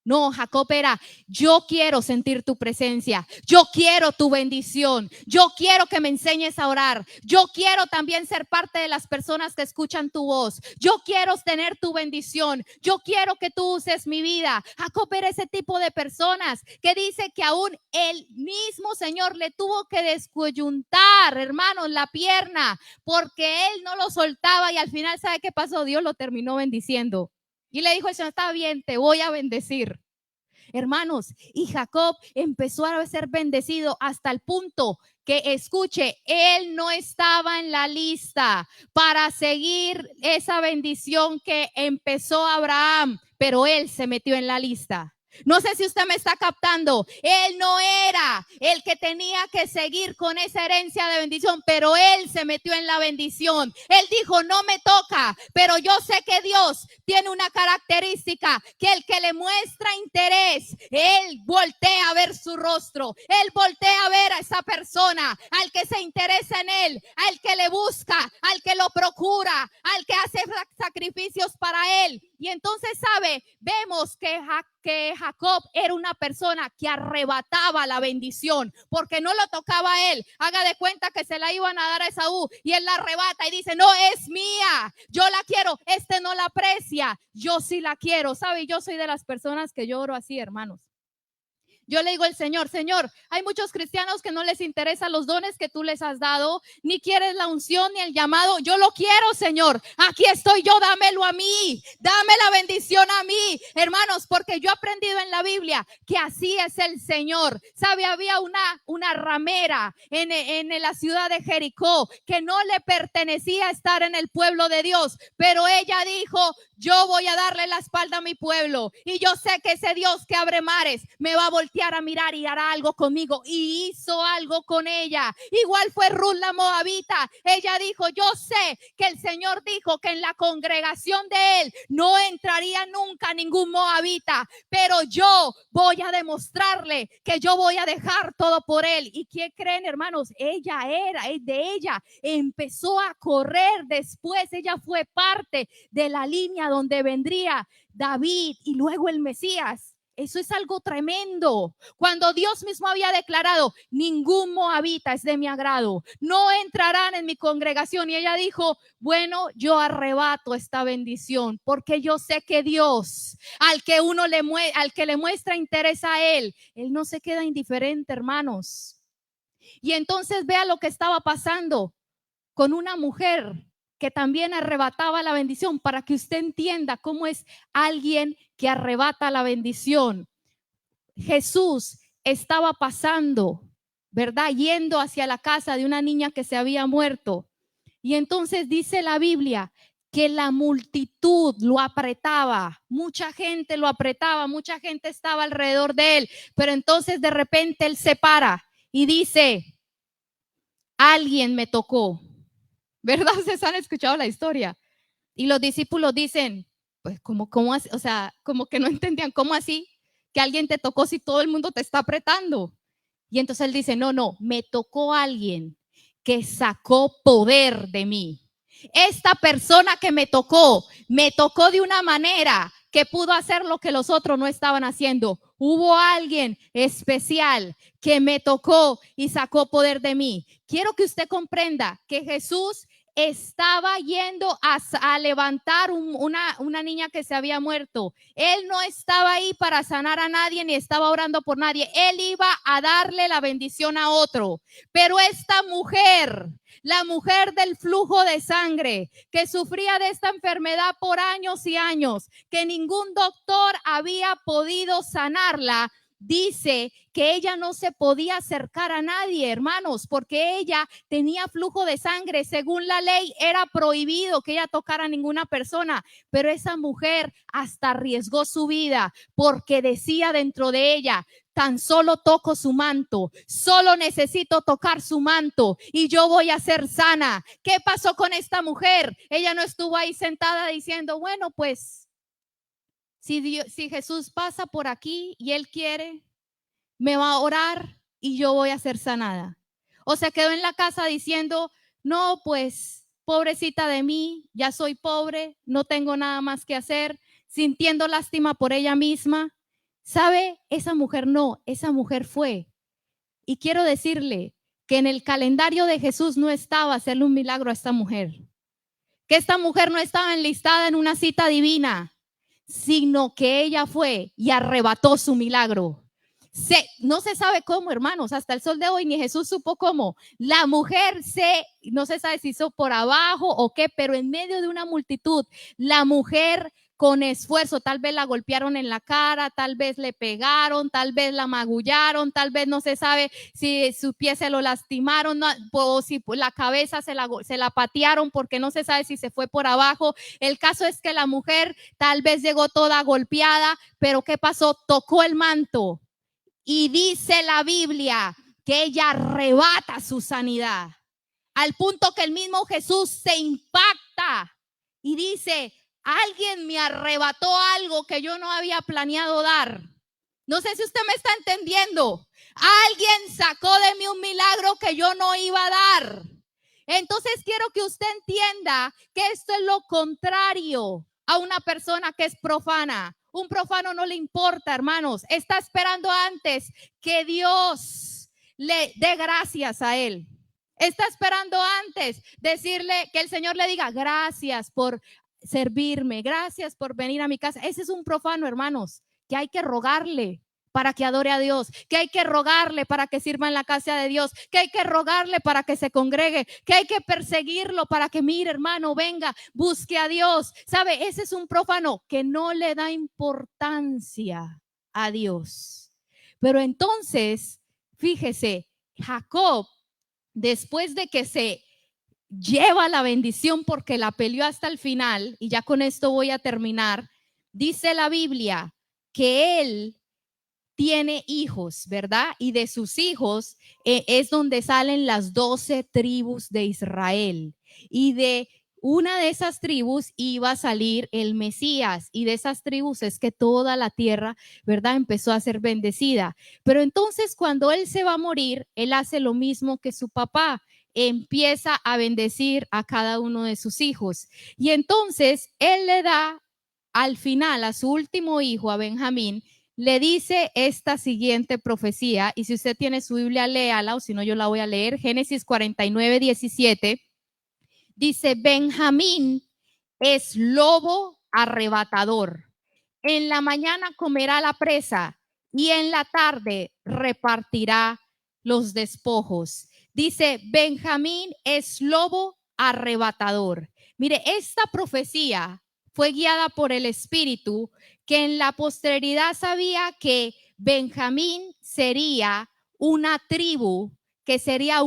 No, Jacob era, yo quiero sentir tu presencia, yo quiero tu bendición, yo quiero que me enseñes a orar, yo quiero también ser parte de las personas que escuchan tu voz, yo quiero tener tu bendición, yo quiero que tú uses mi vida. Jacob era ese tipo de personas que dice que aún el mismo Señor le tuvo que descoyuntar, hermanos, la pierna, porque él no lo soltaba y al final, ¿sabe qué pasó? Dios lo terminó bendiciendo. Y le dijo el Señor, está bien, te voy a bendecir. Hermanos, y Jacob empezó a ser bendecido hasta el punto que, escuche, él no estaba en la lista para seguir esa bendición que empezó Abraham, pero él se metió en la lista. No sé si usted me está captando. Él no era el que tenía que seguir con esa herencia de bendición, pero él se metió en la bendición. Él dijo, no me toca, pero yo sé que Dios tiene una característica, que el que le muestra interés, él voltea a ver su rostro, él voltea a ver a esa persona, al que se interesa en él, al que le busca, al que lo procura, al que hace sacrificios para él. Y entonces, ¿sabe? Vemos que Jacob era una persona que arrebataba la bendición porque no lo tocaba a él. Haga de cuenta que se la iban a dar a Esaú y él la arrebata y dice, no, es mía, yo la quiero, este no la aprecia, yo sí la quiero. ¿Sabe? Yo soy de las personas que lloro así, hermanos. Yo le digo al Señor, Señor, hay muchos cristianos que no les interesan los dones que tú les has dado, ni quieres la unción ni el llamado. Yo lo quiero, Señor. Aquí estoy yo, dámelo a mí, dame la bendición a mí, hermanos, porque yo he aprendido en la Biblia que así es el Señor. ¿Sabe? Había una ramera en la ciudad de Jericó que no le pertenecía estar en el pueblo de Dios, pero ella dijo, yo voy a darle la espalda a mi pueblo y yo sé que ese Dios que abre mares me va a voltear a mirar y hará algo conmigo, y hizo algo con ella. Igual fue Ruth la moabita. Ella dijo, yo sé que el Señor dijo que en la congregación de él no entraría nunca ningún moabita, pero yo voy a demostrarle que yo voy a dejar todo por él. ¿Y qué creen, hermanos? Ella empezó a correr después. Ella fue parte de la línea donde vendría David y luego el Mesías. Eso es algo tremendo. Cuando Dios mismo había declarado, ningún moabita es de mi agrado, no entrarán en mi congregación. Y ella dijo, bueno, yo arrebato esta bendición porque yo sé que Dios, al que le muestra interés a él no se queda indiferente, hermanos. Y entonces vea lo que estaba pasando con una mujer que también arrebataba la bendición, para que usted entienda cómo es alguien que arrebata la bendición. Jesús estaba pasando, ¿verdad? Yendo hacia la casa de una niña que se había muerto. Y entonces dice la Biblia que la multitud lo apretaba, mucha gente lo apretaba, mucha gente estaba alrededor de él, pero entonces de repente él se para y dice, alguien me tocó. ¿Verdad? Ustedes han escuchado la historia. Y los discípulos dicen, pues, ¿cómo así? O sea, como que no entendían, ¿cómo así? Que alguien te tocó si todo el mundo te está apretando. Y entonces él dice, no, me tocó alguien que sacó poder de mí. Esta persona que me tocó Me tocó de una manera que pudo hacer lo que los otros no estaban haciendo. Hubo alguien especial que me tocó y sacó poder de mí. Quiero que usted comprenda que Jesús estaba yendo a levantar una niña que se había muerto. Él no estaba ahí para sanar a nadie ni estaba orando por nadie. Él iba a darle la bendición a otro. Pero esta mujer, la mujer del flujo de sangre, que sufría de esta enfermedad por años y años, que ningún doctor había podido sanarla, dice que ella no se podía acercar a nadie, hermanos, porque ella tenía flujo de sangre. Según la ley era prohibido que ella tocara a ninguna persona, pero esa mujer hasta arriesgó su vida porque decía dentro de ella: tan solo toco su manto, solo necesito tocar su manto y yo voy a ser sana. ¿Qué pasó con esta mujer? Ella no estuvo ahí sentada diciendo: bueno, pues si Jesús pasa por aquí y Él quiere, me va a orar y yo voy a ser sanada. O se quedó en la casa diciendo: no, pues pobrecita de mí, ya soy pobre, no tengo nada más que hacer, sintiendo lástima por ella misma. ¿Sabe? Esa mujer no, esa mujer fue. Y quiero decirle que en el calendario de Jesús no estaba hacerle un milagro a esta mujer, que esta mujer no estaba enlistada en una cita divina, sino que ella fue y arrebató su milagro. No se sabe cómo, hermanos, hasta el sol de hoy ni Jesús supo cómo. La mujer no se sabe si hizo por abajo o qué, pero en medio de una multitud, la mujer con esfuerzo, tal vez la golpearon en la cara, tal vez le pegaron, tal vez la magullaron, tal vez no se sabe si su pie se lo lastimaron, no, o si la cabeza se la patearon, porque no se sabe si se fue por abajo. El caso es que la mujer tal vez llegó toda golpeada, pero ¿qué pasó? Tocó el manto y dice la Biblia que ella arrebata su sanidad, al punto que el mismo Jesús se impacta y dice: alguien me arrebató algo que yo no había planeado dar. No sé si usted me está entendiendo. Alguien sacó de mí un milagro que yo no iba a dar. Entonces quiero que usted entienda que esto es lo contrario a una persona que es profana. Un profano no le importa, hermanos. Está esperando antes que Dios le dé gracias a él. Está esperando antes decirle, que el Señor le diga: gracias por servirme, gracias por venir a mi casa. Ese es un profano, hermanos, que hay que rogarle para que adore a Dios, que hay que rogarle para que sirva en la casa de Dios, que hay que rogarle para que se congregue, que hay que perseguirlo para que, mire, hermano, venga, busque a Dios. ¿Sabe? Ese es un profano que no le da importancia a Dios. Pero entonces, fíjese, Jacob, después de que se lleva la bendición porque la peleó hasta el final, y ya con esto voy a terminar, dice la Biblia que él tiene hijos, ¿verdad? Y de sus hijos es donde salen las 12 tribus de Israel. Y de una de esas tribus iba a salir el Mesías, y de esas tribus es que toda la tierra, ¿verdad?, empezó a ser bendecida. Pero entonces cuando él se va a morir, él hace lo mismo que su papá, empieza a bendecir a cada uno de sus hijos. Y entonces él le da al final a su último hijo, a Benjamín, le dice esta siguiente profecía, y si usted tiene su Biblia, léala, o si no yo la voy a leer. Génesis 49:17, dice: Benjamín es lobo arrebatador, en la mañana comerá la presa y en la tarde repartirá los despojos. Dice: Benjamín es lobo arrebatador. Mire, esta profecía fue guiada por el Espíritu, que en la posteridad sabía que Benjamín sería una tribu, que sería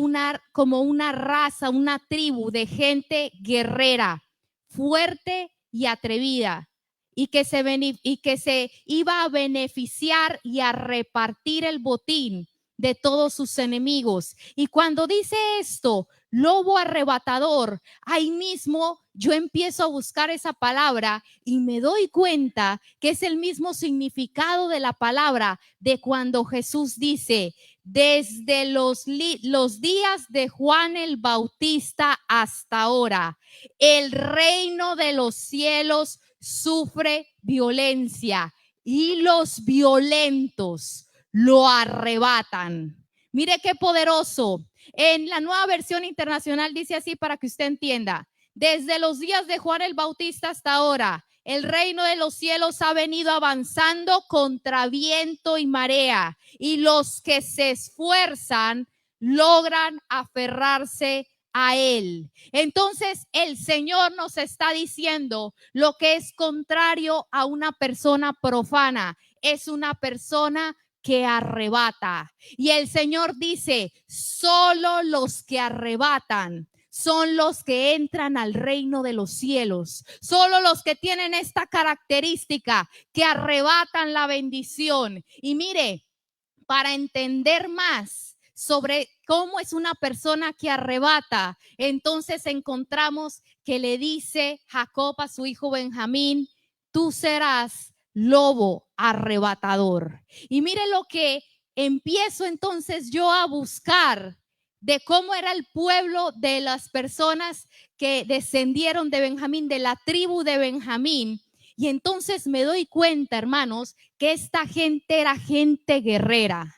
como una raza, una tribu de gente guerrera, fuerte y atrevida, y que se iba a beneficiar y a repartir el botín de todos sus enemigos. Y cuando dice esto, lobo arrebatador, ahí mismo yo empiezo a buscar esa palabra y me doy cuenta que es el mismo significado de la palabra de cuando Jesús dice: desde los días de Juan el Bautista hasta ahora, el reino de los cielos sufre violencia y los violentos lo arrebatan. Mire qué poderoso. En la Nueva Versión Internacional dice así para que usted entienda. Desde los días de Juan el Bautista hasta ahora, el reino de los cielos ha venido avanzando contra viento y marea, y los que se esfuerzan logran aferrarse a él. Entonces el Señor nos está diciendo lo que es contrario a una persona profana, es una persona que arrebata. Y el Señor dice, solo los que arrebatan son los que entran al reino de los cielos. Solo los que tienen esta característica, que arrebatan la bendición. Y mire, para entender más sobre cómo es una persona que arrebata, entonces encontramos que le dice Jacob a su hijo Benjamín, tú serás lobo arrebatador. Y mire lo que empiezo entonces yo a buscar de cómo era el pueblo de las personas que descendieron de Benjamín, de la tribu de Benjamín. Y entonces me doy cuenta, hermanos, que esta gente era gente guerrera,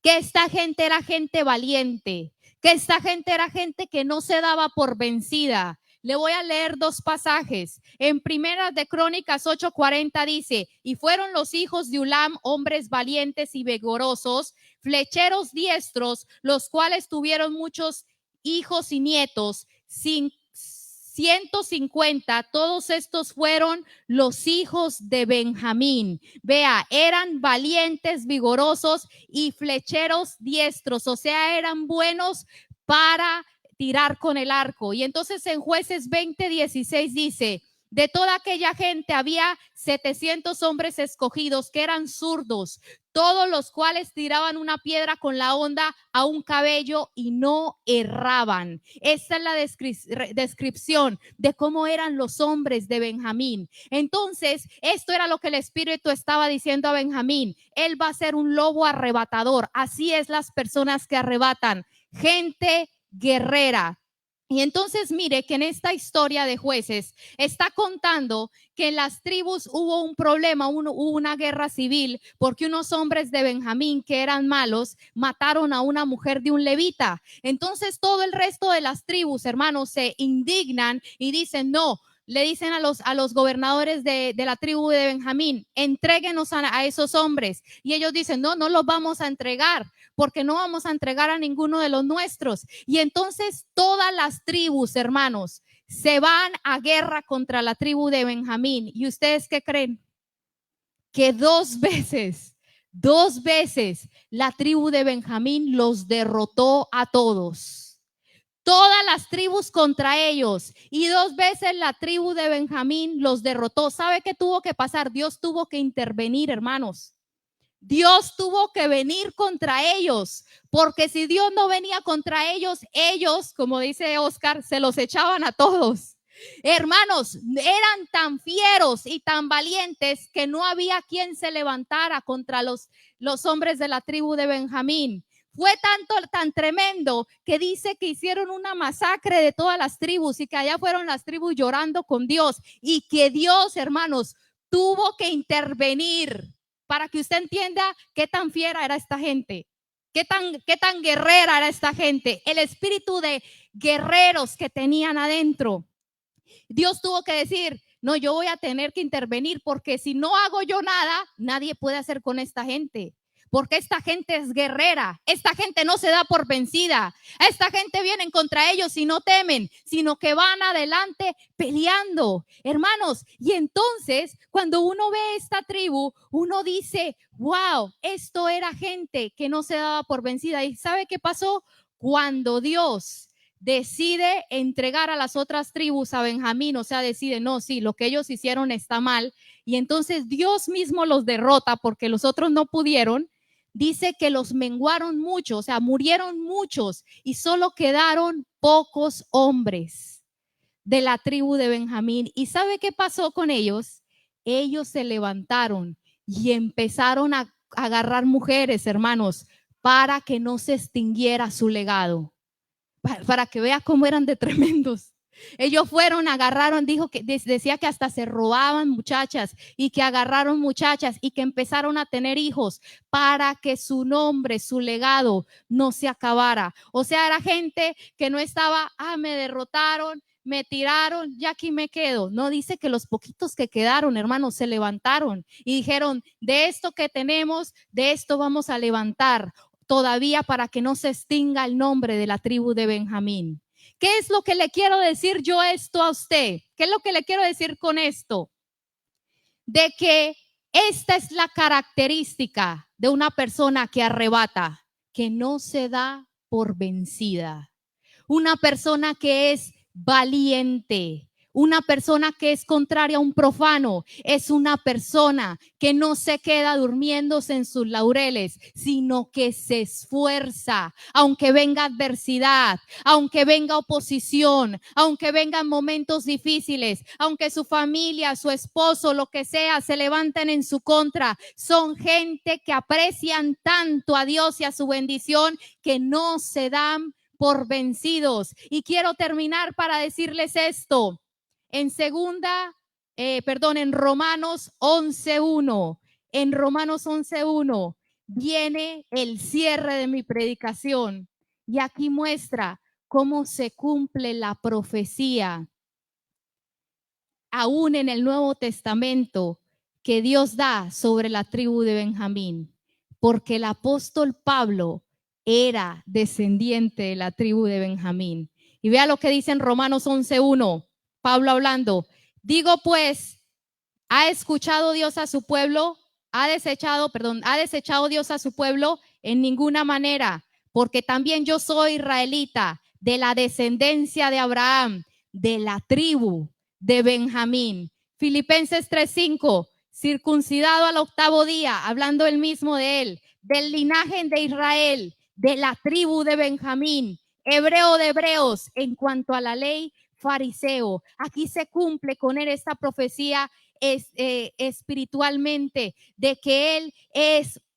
que esta gente era gente valiente, que esta gente era gente que no se daba por vencida. Le voy a leer dos pasajes. En Primera de Crónicas 8:40 dice, y fueron los hijos de Ulam hombres valientes y vigorosos, flecheros diestros, los cuales tuvieron muchos hijos y nietos, 150, todos estos fueron los hijos de Benjamín. Vea, eran valientes, vigorosos y flecheros diestros, o sea, eran buenos para tirar con el arco. Y entonces en Jueces 20:16 dice, de toda aquella gente había 700 hombres escogidos que eran zurdos, todos los cuales tiraban una piedra con la honda a un cabello y no erraban. Esta es la descripción de cómo eran los hombres de Benjamín. Entonces, esto era lo que el Espíritu estaba diciendo a Benjamín. Él va a ser un lobo arrebatador. Así es las personas que arrebatan. Gente guerrera. Y entonces mire que en esta historia de Jueces está contando que en las tribus hubo un problema, hubo una guerra civil, porque unos hombres de Benjamín que eran malos mataron a una mujer de un levita. Entonces todo el resto de las tribus, hermanos, se indignan y dicen, no, le dicen a los gobernadores de la tribu de Benjamín, entréguenos a esos hombres. Y ellos dicen, no, no los vamos a entregar, porque no vamos a entregar a ninguno de los nuestros. Y entonces todas las tribus, hermanos, se van a guerra contra la tribu de Benjamín. ¿Y ustedes qué creen? Que dos veces la tribu de Benjamín los derrotó a todos. Todas las tribus contra ellos, y dos veces la tribu de Benjamín los derrotó. ¿Sabe qué tuvo que pasar? Dios tuvo que intervenir, hermanos. Dios tuvo que venir contra ellos, porque si Dios no venía contra ellos, como dice Oscar, se los echaban a todos. Hermanos, eran tan fieros y tan valientes que no había quien se levantara contra los hombres de la tribu de Benjamín. Fue tan tremendo que dice que hicieron una masacre de todas las tribus y que allá fueron las tribus llorando con Dios, y que Dios, hermanos, tuvo que intervenir para que usted entienda qué tan fiera era esta gente, qué tan guerrera era esta gente, el espíritu de guerreros que tenían adentro. Dios tuvo que decir, no, yo voy a tener que intervenir, porque si no hago yo nada, nadie puede hacer con esta gente. Porque esta gente es guerrera, esta gente no se da por vencida, esta gente viene contra ellos y no temen, sino que van adelante peleando, hermanos. Y entonces cuando uno ve esta tribu, uno dice, wow, esto era gente que no se daba por vencida. ¿Y sabe qué pasó? Cuando Dios decide entregar a las otras tribus a Benjamín, o sea, decide, no, sí, lo que ellos hicieron está mal, y entonces Dios mismo los derrota porque los otros no pudieron. Dice que los menguaron mucho, o sea, murieron muchos y solo quedaron pocos hombres de la tribu de Benjamín. ¿Y sabe qué pasó con ellos? Ellos se levantaron y empezaron a agarrar mujeres, hermanos, para que no se extinguiera su legado. Para que vea cómo eran de tremendos. Ellos fueron, agarraron, dijo que decía que hasta se robaban muchachas y que agarraron muchachas y que empezaron a tener hijos para que su nombre, su legado no se acabara. O sea, era gente que no estaba, me derrotaron, me tiraron, ya aquí me quedo. No, dice que los poquitos que quedaron, hermanos, se levantaron y dijeron, de esto que tenemos, de esto vamos a levantar todavía para que no se extinga el nombre de la tribu de Benjamín. ¿Qué es lo que le quiero decir yo esto a usted? ¿Qué es lo que le quiero decir con esto? De que esta es la característica de una persona que arrebata, que no se da por vencida. Una persona que es valiente. Una persona que es contraria a un profano es una persona que no se queda durmiéndose en sus laureles, sino que se esfuerza, aunque venga adversidad, aunque venga oposición, aunque vengan momentos difíciles, aunque su familia, su esposo, lo que sea, se levanten en su contra. Son gente que aprecian tanto a Dios y a su bendición que no se dan por vencidos. Y quiero terminar para decirles esto. En Romanos 11:1, en Romanos 11:1 viene el cierre de mi predicación y aquí muestra cómo se cumple la profecía aún en el Nuevo Testamento que Dios da sobre la tribu de Benjamín, porque el apóstol Pablo era descendiente de la tribu de Benjamín. Y vea lo que dice en Romanos 11:1. Pablo hablando, digo pues, ¿ha escuchado Dios a su pueblo? ¿Ha desechado Dios a su pueblo? En ninguna manera, porque también yo soy israelita, de la descendencia de Abraham, de la tribu de Benjamín. Filipenses 3:5, circuncidado al 8º día, hablando él mismo de él, del linaje de Israel, de la tribu de Benjamín, hebreo de hebreos, en cuanto a la ley, fariseo. Aquí se cumple con él esta profecía espiritualmente de que él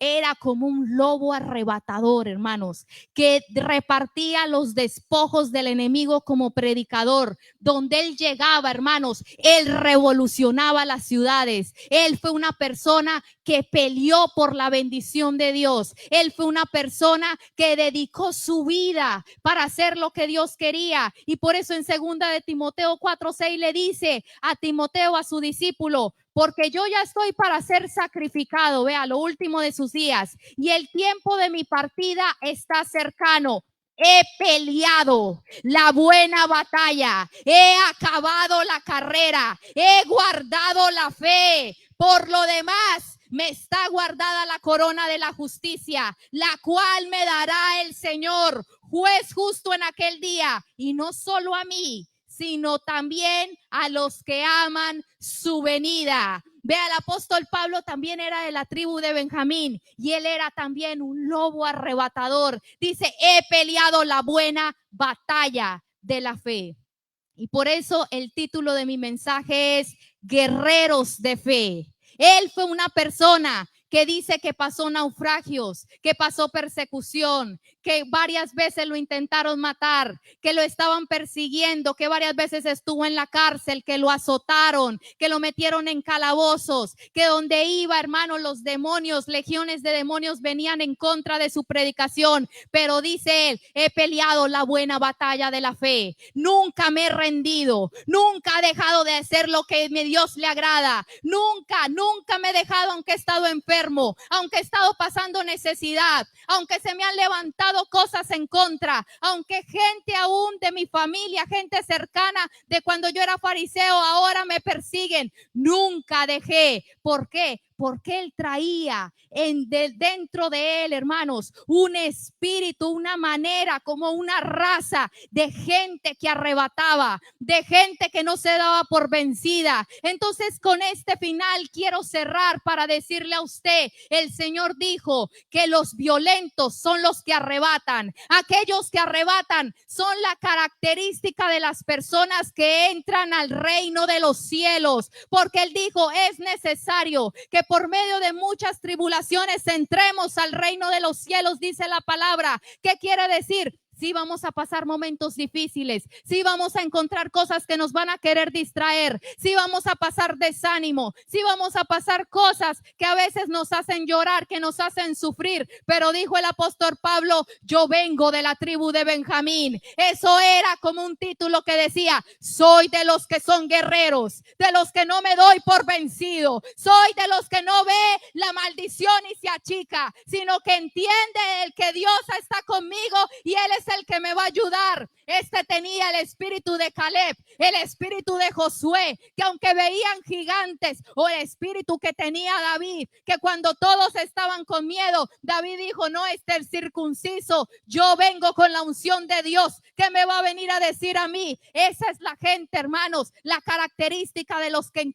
era como un lobo arrebatador, hermanos, que repartía los despojos del enemigo como predicador. Donde él llegaba, hermanos, él revolucionaba las ciudades. Él fue una persona que peleó por la bendición de Dios. Él fue una persona que dedicó su vida para hacer lo que Dios quería. Y por eso en 2 de Timoteo 4:6 le dice a Timoteo, a su discípulo, porque yo ya estoy para ser sacrificado, vea, lo último de sus días, y el tiempo de mi partida está cercano. He peleado la buena batalla, he acabado la carrera, he guardado la fe. Por lo demás, me está guardada la corona de la justicia, la cual me dará el Señor, juez justo en aquel día, y no solo a mí, sino también a los que aman su venida. Vea, el apóstol Pablo también era de la tribu de Benjamín y él era también un lobo arrebatador. Dice, he peleado la buena batalla de la fe. Y por eso el título de mi mensaje es Guerreros de Fe. Él fue una persona que dice que pasó naufragios, que pasó persecución, que varias veces lo intentaron matar, que lo estaban persiguiendo, que varias veces estuvo en la cárcel, que lo azotaron, que lo metieron en calabozos, que donde iba, hermano, los demonios, legiones de demonios venían en contra de su predicación. Pero dice él, he peleado la buena batalla de la fe, nunca me he rendido, nunca he dejado de hacer lo que a Dios le agrada, nunca me he dejado, aunque he estado enfermo, aunque he estado pasando necesidad, aunque se me han levantado cosas en contra, aunque gente aún de mi familia, gente cercana de cuando yo era fariseo, ahora me persiguen, nunca dejé. ¿Por qué? Porque él traía dentro de él, hermanos, un espíritu, una manera, como una raza de gente que arrebataba, de gente que no se daba por vencida. Entonces, con este final quiero cerrar para decirle a usted, el Señor dijo que los violentos son los que arrebatan. Aquellos que arrebatan son la característica de las personas que entran al reino de los cielos, porque él dijo, es necesario que por medio de muchas tribulaciones entremos al reino de los cielos, dice la palabra. ¿Qué quiere decir? Sí vamos a pasar momentos difíciles, sí vamos a encontrar cosas que nos van a querer distraer, sí vamos a pasar desánimo, sí vamos a pasar cosas que a veces nos hacen llorar, que nos hacen sufrir, pero dijo el apóstol Pablo, yo vengo de la tribu de Benjamín. Eso era como un título que decía, soy de los que son guerreros, de los que no me doy por vencido, soy de los que no ve la maldición y se achica, sino que entiende el que Dios está conmigo y Él es el que me va a ayudar. Este tenía el espíritu de Caleb, el espíritu de Josué, que aunque veían gigantes, o el espíritu que tenía David, que cuando todos estaban con miedo, David dijo, no, el circunciso, yo vengo con la unción de Dios, ¿qué me va a venir a decir a mí? Esa es la gente, hermanos, la característica de los que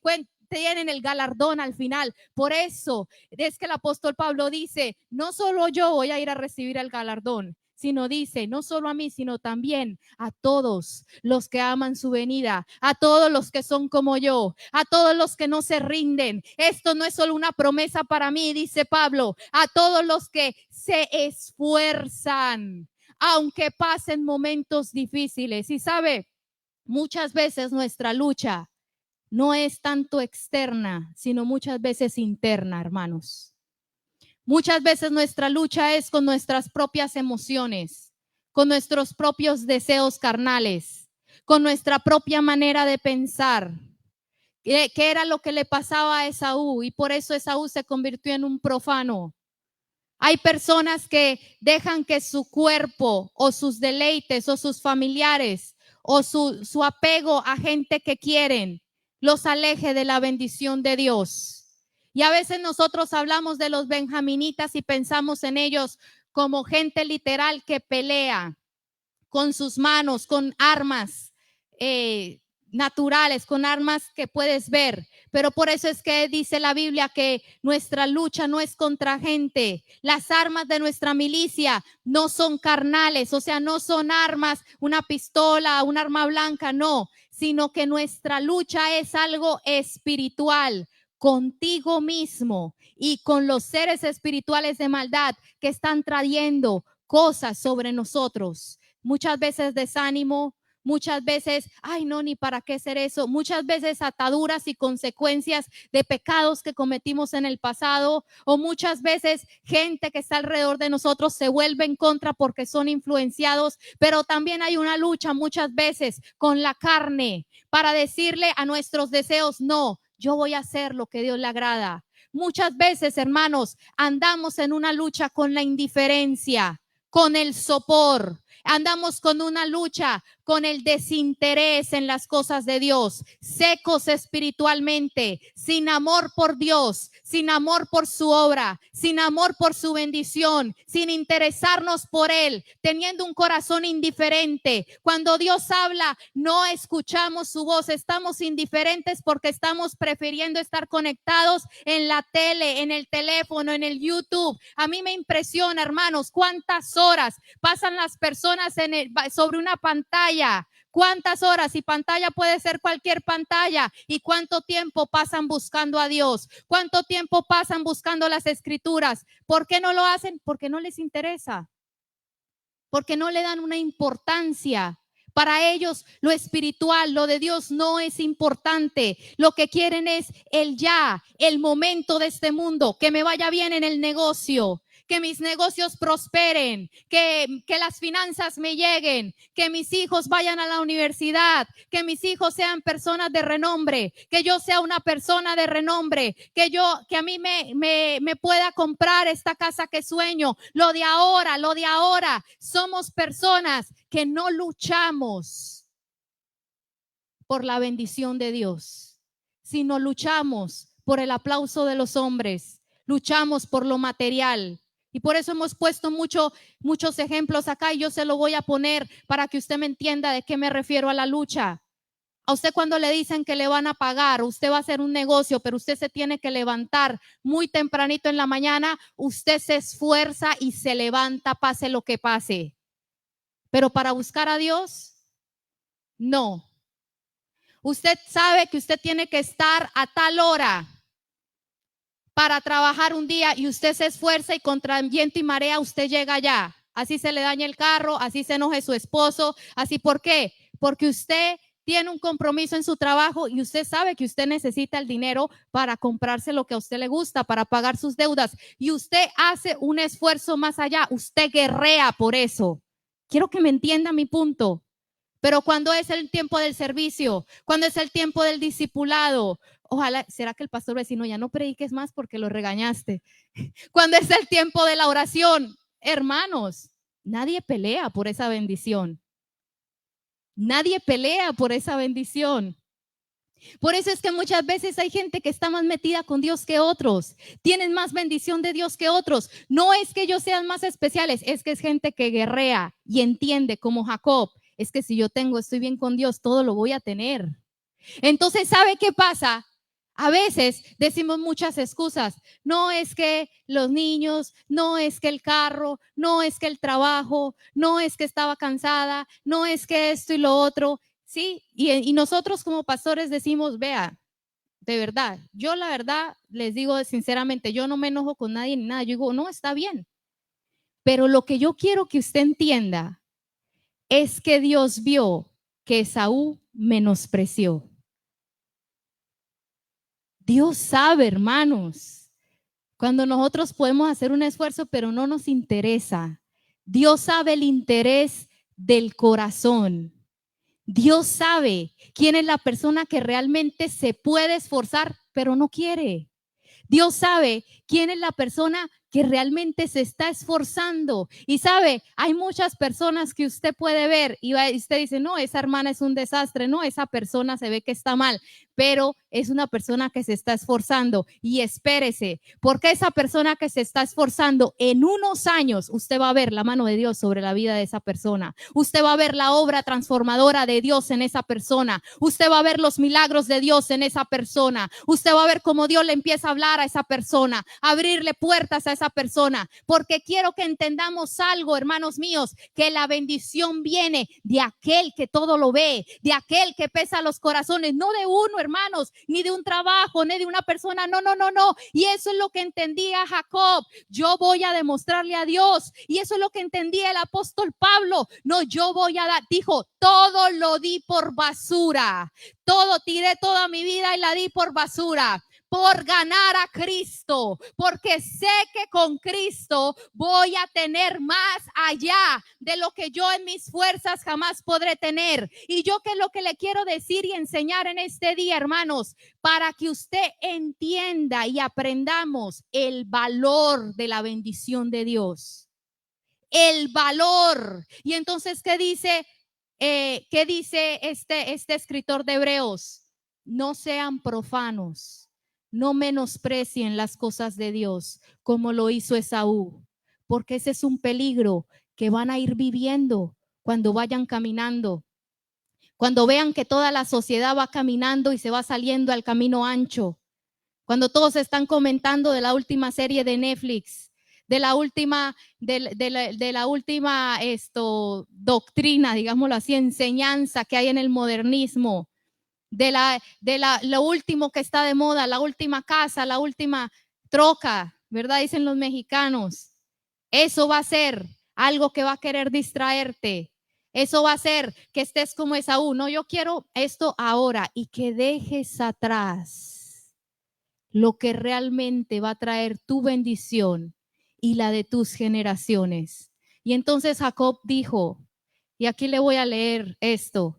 tienen el galardón al final. Por eso es que el apóstol Pablo dice, no solo yo voy a ir a recibir el galardón, sino dice, no solo a mí, sino también a todos los que aman su venida, a todos los que son como yo, a todos los que no se rinden. Esto no es solo una promesa para mí, dice Pablo, a todos los que se esfuerzan, aunque pasen momentos difíciles. Y sabe, muchas veces nuestra lucha no es tanto externa, sino muchas veces interna, hermanos. Muchas veces nuestra lucha es con nuestras propias emociones, con nuestros propios deseos carnales, con nuestra propia manera de pensar, que era lo que le pasaba a Esaú, y por eso Esaú se convirtió en un profano. Hay personas que dejan que su cuerpo o sus deleites o sus familiares o su apego a gente que quieren los aleje de la bendición de Dios. Y a veces nosotros hablamos de los benjaminitas y pensamos en ellos como gente literal que pelea con sus manos, con armas naturales, con armas que puedes ver. Pero por eso es que dice la Biblia que nuestra lucha no es contra gente. Las armas de nuestra milicia no son carnales, o sea, no son armas, una pistola, un arma blanca, no, sino que nuestra lucha es algo espiritual, contigo mismo y con los seres espirituales de maldad que están trayendo cosas sobre nosotros. Muchas veces desánimo, muchas veces, ay no, ni para qué hacer eso, muchas veces ataduras y consecuencias de pecados que cometimos en el pasado, o muchas veces gente que está alrededor de nosotros se vuelve en contra porque son influenciados, pero también hay una lucha muchas veces con la carne para decirle a nuestros deseos, no, yo voy a hacer lo que Dios le agrada. Muchas veces, hermanos, andamos en una lucha con la indiferencia, con el sopor. Andamos con una lucha con el desinterés en las cosas de Dios, secos espiritualmente, sin amor por Dios, sin amor por su obra, sin amor por su bendición, sin interesarnos por Él, teniendo un corazón indiferente. Cuando Dios habla, no escuchamos su voz, estamos indiferentes porque estamos prefiriendo estar conectados en la tele, en el teléfono, en el YouTube. A mí me impresiona, hermanos, cuántas horas pasan las personas sobre una pantalla. ¿Cuántas horas? Y pantalla puede ser cualquier pantalla. ¿Y cuánto tiempo pasan buscando a Dios? ¿Cuánto tiempo pasan buscando las escrituras? ¿Por qué no lo hacen? Porque no les interesa. Porque no le dan una importancia. Para ellos lo espiritual, lo de Dios no es importante. Lo que quieren es el ya, el momento de este mundo, que me vaya bien en el negocio, que mis negocios prosperen, que las finanzas me lleguen, que mis hijos vayan a la universidad, que mis hijos sean personas de renombre, que yo sea una persona de renombre, que a mí me pueda comprar esta casa que sueño. Lo de ahora. Somos personas que no luchamos por la bendición de Dios, sino luchamos por el aplauso de los hombres, luchamos por lo material. Y por eso hemos puesto muchos ejemplos acá, y yo se lo voy a poner para que usted me entienda de qué me refiero a la lucha. A usted cuando le dicen que le van a pagar, usted va a hacer un negocio, pero usted se tiene que levantar muy tempranito en la mañana, usted se esfuerza y se levanta, pase lo que pase. Pero para buscar a Dios, no. Usted sabe que usted tiene que estar a tal hora. para trabajar un día y usted se esfuerza y contra viento y marea usted llega allá. Así se le daña el carro, así se enoje su esposo, así. ¿Por qué? Porque usted tiene un compromiso en su trabajo y usted sabe que usted necesita el dinero para comprarse lo que a usted le gusta, para pagar sus deudas. Y usted hace un esfuerzo más allá, usted guerrea por eso. Quiero que me entienda mi punto. Pero cuando es el tiempo del servicio, cuando es el tiempo del discipulado, ojalá, ¿será que el pastor vecino ya no prediques más porque lo regañaste? Cuando es el tiempo de la oración, hermanos, nadie pelea por esa bendición. Nadie pelea por esa bendición. Por eso es que muchas veces hay gente que está más metida con Dios que otros, tienen más bendición de Dios que otros. No es que ellos sean más especiales, es que es gente que guerrea y entiende como Jacob, es que si yo estoy bien con Dios, todo lo voy a tener. Entonces, ¿sabe qué pasa? A veces decimos muchas excusas. No es que los niños, no es que el carro, no es que el trabajo, no es que estaba cansada, no es que esto y lo otro. Sí, y nosotros como pastores decimos, vea, de verdad, yo la verdad les digo sinceramente, yo no me enojo con nadie ni nada. Yo digo, no, está bien. Pero lo que yo quiero que usted entienda es que Dios vio que Esaú menospreció. Dios sabe, hermanos, cuando nosotros podemos hacer un esfuerzo, pero no nos interesa. Dios sabe el interés del corazón. Dios sabe quién es la persona que realmente se puede esforzar, pero no quiere. Dios sabe quién es la persona que realmente se está esforzando. Y sabe, hay muchas personas que usted puede ver y usted dice, no, esa hermana es un desastre, no, esa persona se ve que está mal, pero es una persona que se está esforzando. Y espérese, porque esa persona que se está esforzando, en unos años usted va a ver la mano de Dios sobre la vida de esa persona. Usted va a ver la obra transformadora de Dios en esa persona. Usted va a ver los milagros de Dios en esa persona. Usted va a ver cómo Dios le empieza a hablar a esa persona, abrirle puertas a esa persona, porque quiero que entendamos algo, hermanos míos, que la bendición viene de aquel que todo lo ve, de aquel que pesa los corazones, no de uno, hermanos, ni de un trabajo, ni de una persona, no. Y eso es lo que entendía Jacob. Yo voy a demostrarle a Dios, y eso es lo que entendía el apóstol Pablo. No, yo voy a dar, dijo, todo lo di por basura, todo tiré toda mi vida y la di por basura, por ganar a Cristo, porque sé que con Cristo voy a tener más allá de lo que yo en mis fuerzas jamás podré tener. Y yo que es lo que le quiero decir y enseñar en este día, hermanos, para que usted entienda y aprendamos el valor de la bendición de Dios. El valor. Y entonces, ¿qué dice este escritor de Hebreos? No sean profanos, no menosprecien las cosas de Dios como lo hizo Esaú, porque ese es un peligro que van a ir viviendo cuando vayan caminando. Cuando vean que toda la sociedad va caminando y se va saliendo al camino ancho. Cuando todos están comentando de la última serie de Netflix, de la última doctrina, digámoslo así, enseñanza que hay en el modernismo, lo último que está de moda, la última casa, la última troca, ¿verdad? Dicen los mexicanos. Eso va a ser algo que va a querer distraerte. Eso va a hacer que estés como Esaú. No, yo quiero esto ahora, y que dejes atrás lo que realmente va a traer tu bendición y la de tus generaciones. Y entonces Jacob dijo, y aquí le voy a leer esto,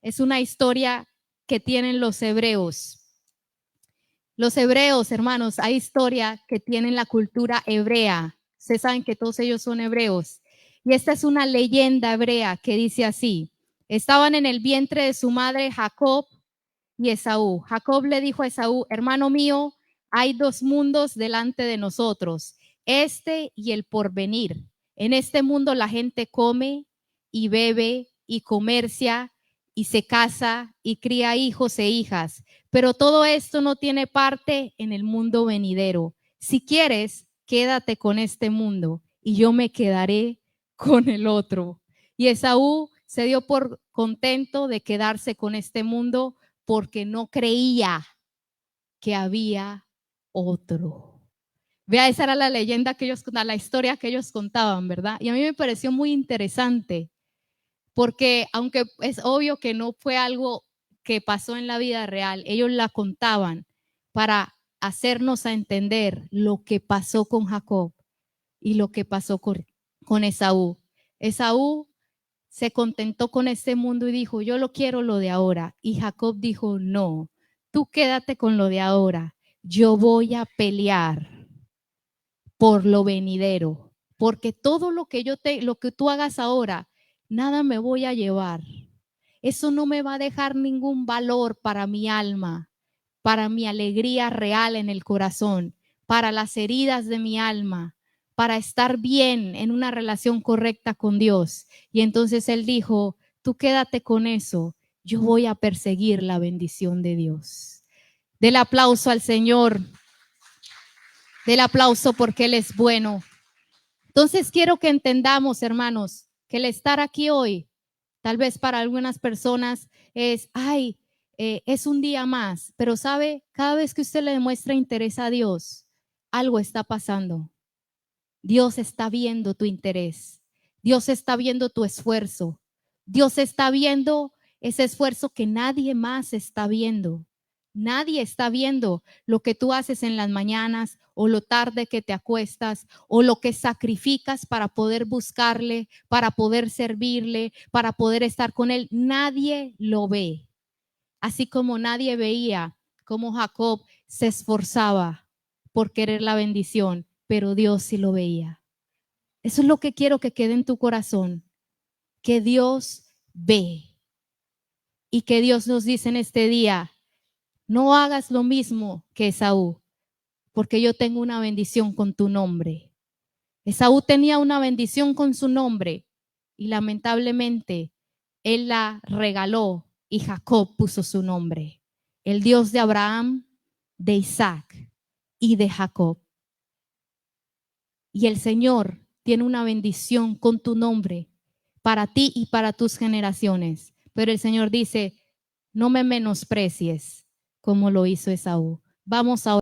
es una historia que tienen los hebreos. Los hebreos, hermanos, hay historia que tienen la cultura hebrea. Ustedes saben que todos ellos son hebreos. Y esta es una leyenda hebrea que dice así: estaban en el vientre de su madre Jacob y Esaú. Jacob le dijo a Esaú, hermano mío, hay dos mundos delante de nosotros, este y el porvenir. En este mundo la gente come y bebe y comercia y se casa y cría hijos e hijas, pero todo esto no tiene parte en el mundo venidero. Si quieres, quédate con este mundo y yo me quedaré con el otro. Y Esaú se dio por contento de quedarse con este mundo porque no creía que había otro. Vea, esa era la leyenda que ellos contaban, la historia que ellos contaban, ¿verdad? Y a mí me pareció muy interesante, porque aunque es obvio que no fue algo que pasó en la vida real, ellos la contaban para hacernos a entender lo que pasó con Jacob y lo que pasó con Esaú. Esaú se contentó con este mundo y dijo, yo lo quiero lo de ahora. Y Jacob dijo, no, tú quédate con lo de ahora. Yo voy a pelear por lo venidero, porque todo lo que lo que tú hagas ahora, nada me voy a llevar. Eso no me va a dejar ningún valor para mi alma, para mi alegría real en el corazón, para las heridas de mi alma, para estar bien en una relación correcta con Dios. Y entonces él dijo, tú quédate con eso, yo voy a perseguir la bendición de Dios. Del aplauso al Señor, del aplauso porque Él es bueno. Entonces quiero que entendamos, hermanos, que el estar aquí hoy, tal vez para algunas personas es, es un día más, pero sabe, cada vez que usted le demuestra interés a Dios, algo está pasando. Dios está viendo tu interés. Dios está viendo tu esfuerzo. Dios está viendo ese esfuerzo que nadie más está viendo. Nadie está viendo lo que tú haces en las mañanas o lo tarde que te acuestas o lo que sacrificas para poder buscarle, para poder servirle, para poder estar con él. Nadie lo ve. Así como nadie veía cómo Jacob se esforzaba por querer la bendición, pero Dios sí lo veía. Eso es lo que quiero que quede en tu corazón, que Dios ve y que Dios nos dice en este día, no hagas lo mismo que Esaú, porque yo tengo una bendición con tu nombre. Esaú tenía una bendición con su nombre y lamentablemente él la regaló y Jacob puso su nombre. El Dios de Abraham, de Isaac y de Jacob. Y el Señor tiene una bendición con tu nombre para ti y para tus generaciones. Pero el Señor dice, no me menosprecies como lo hizo Esaú. Vamos a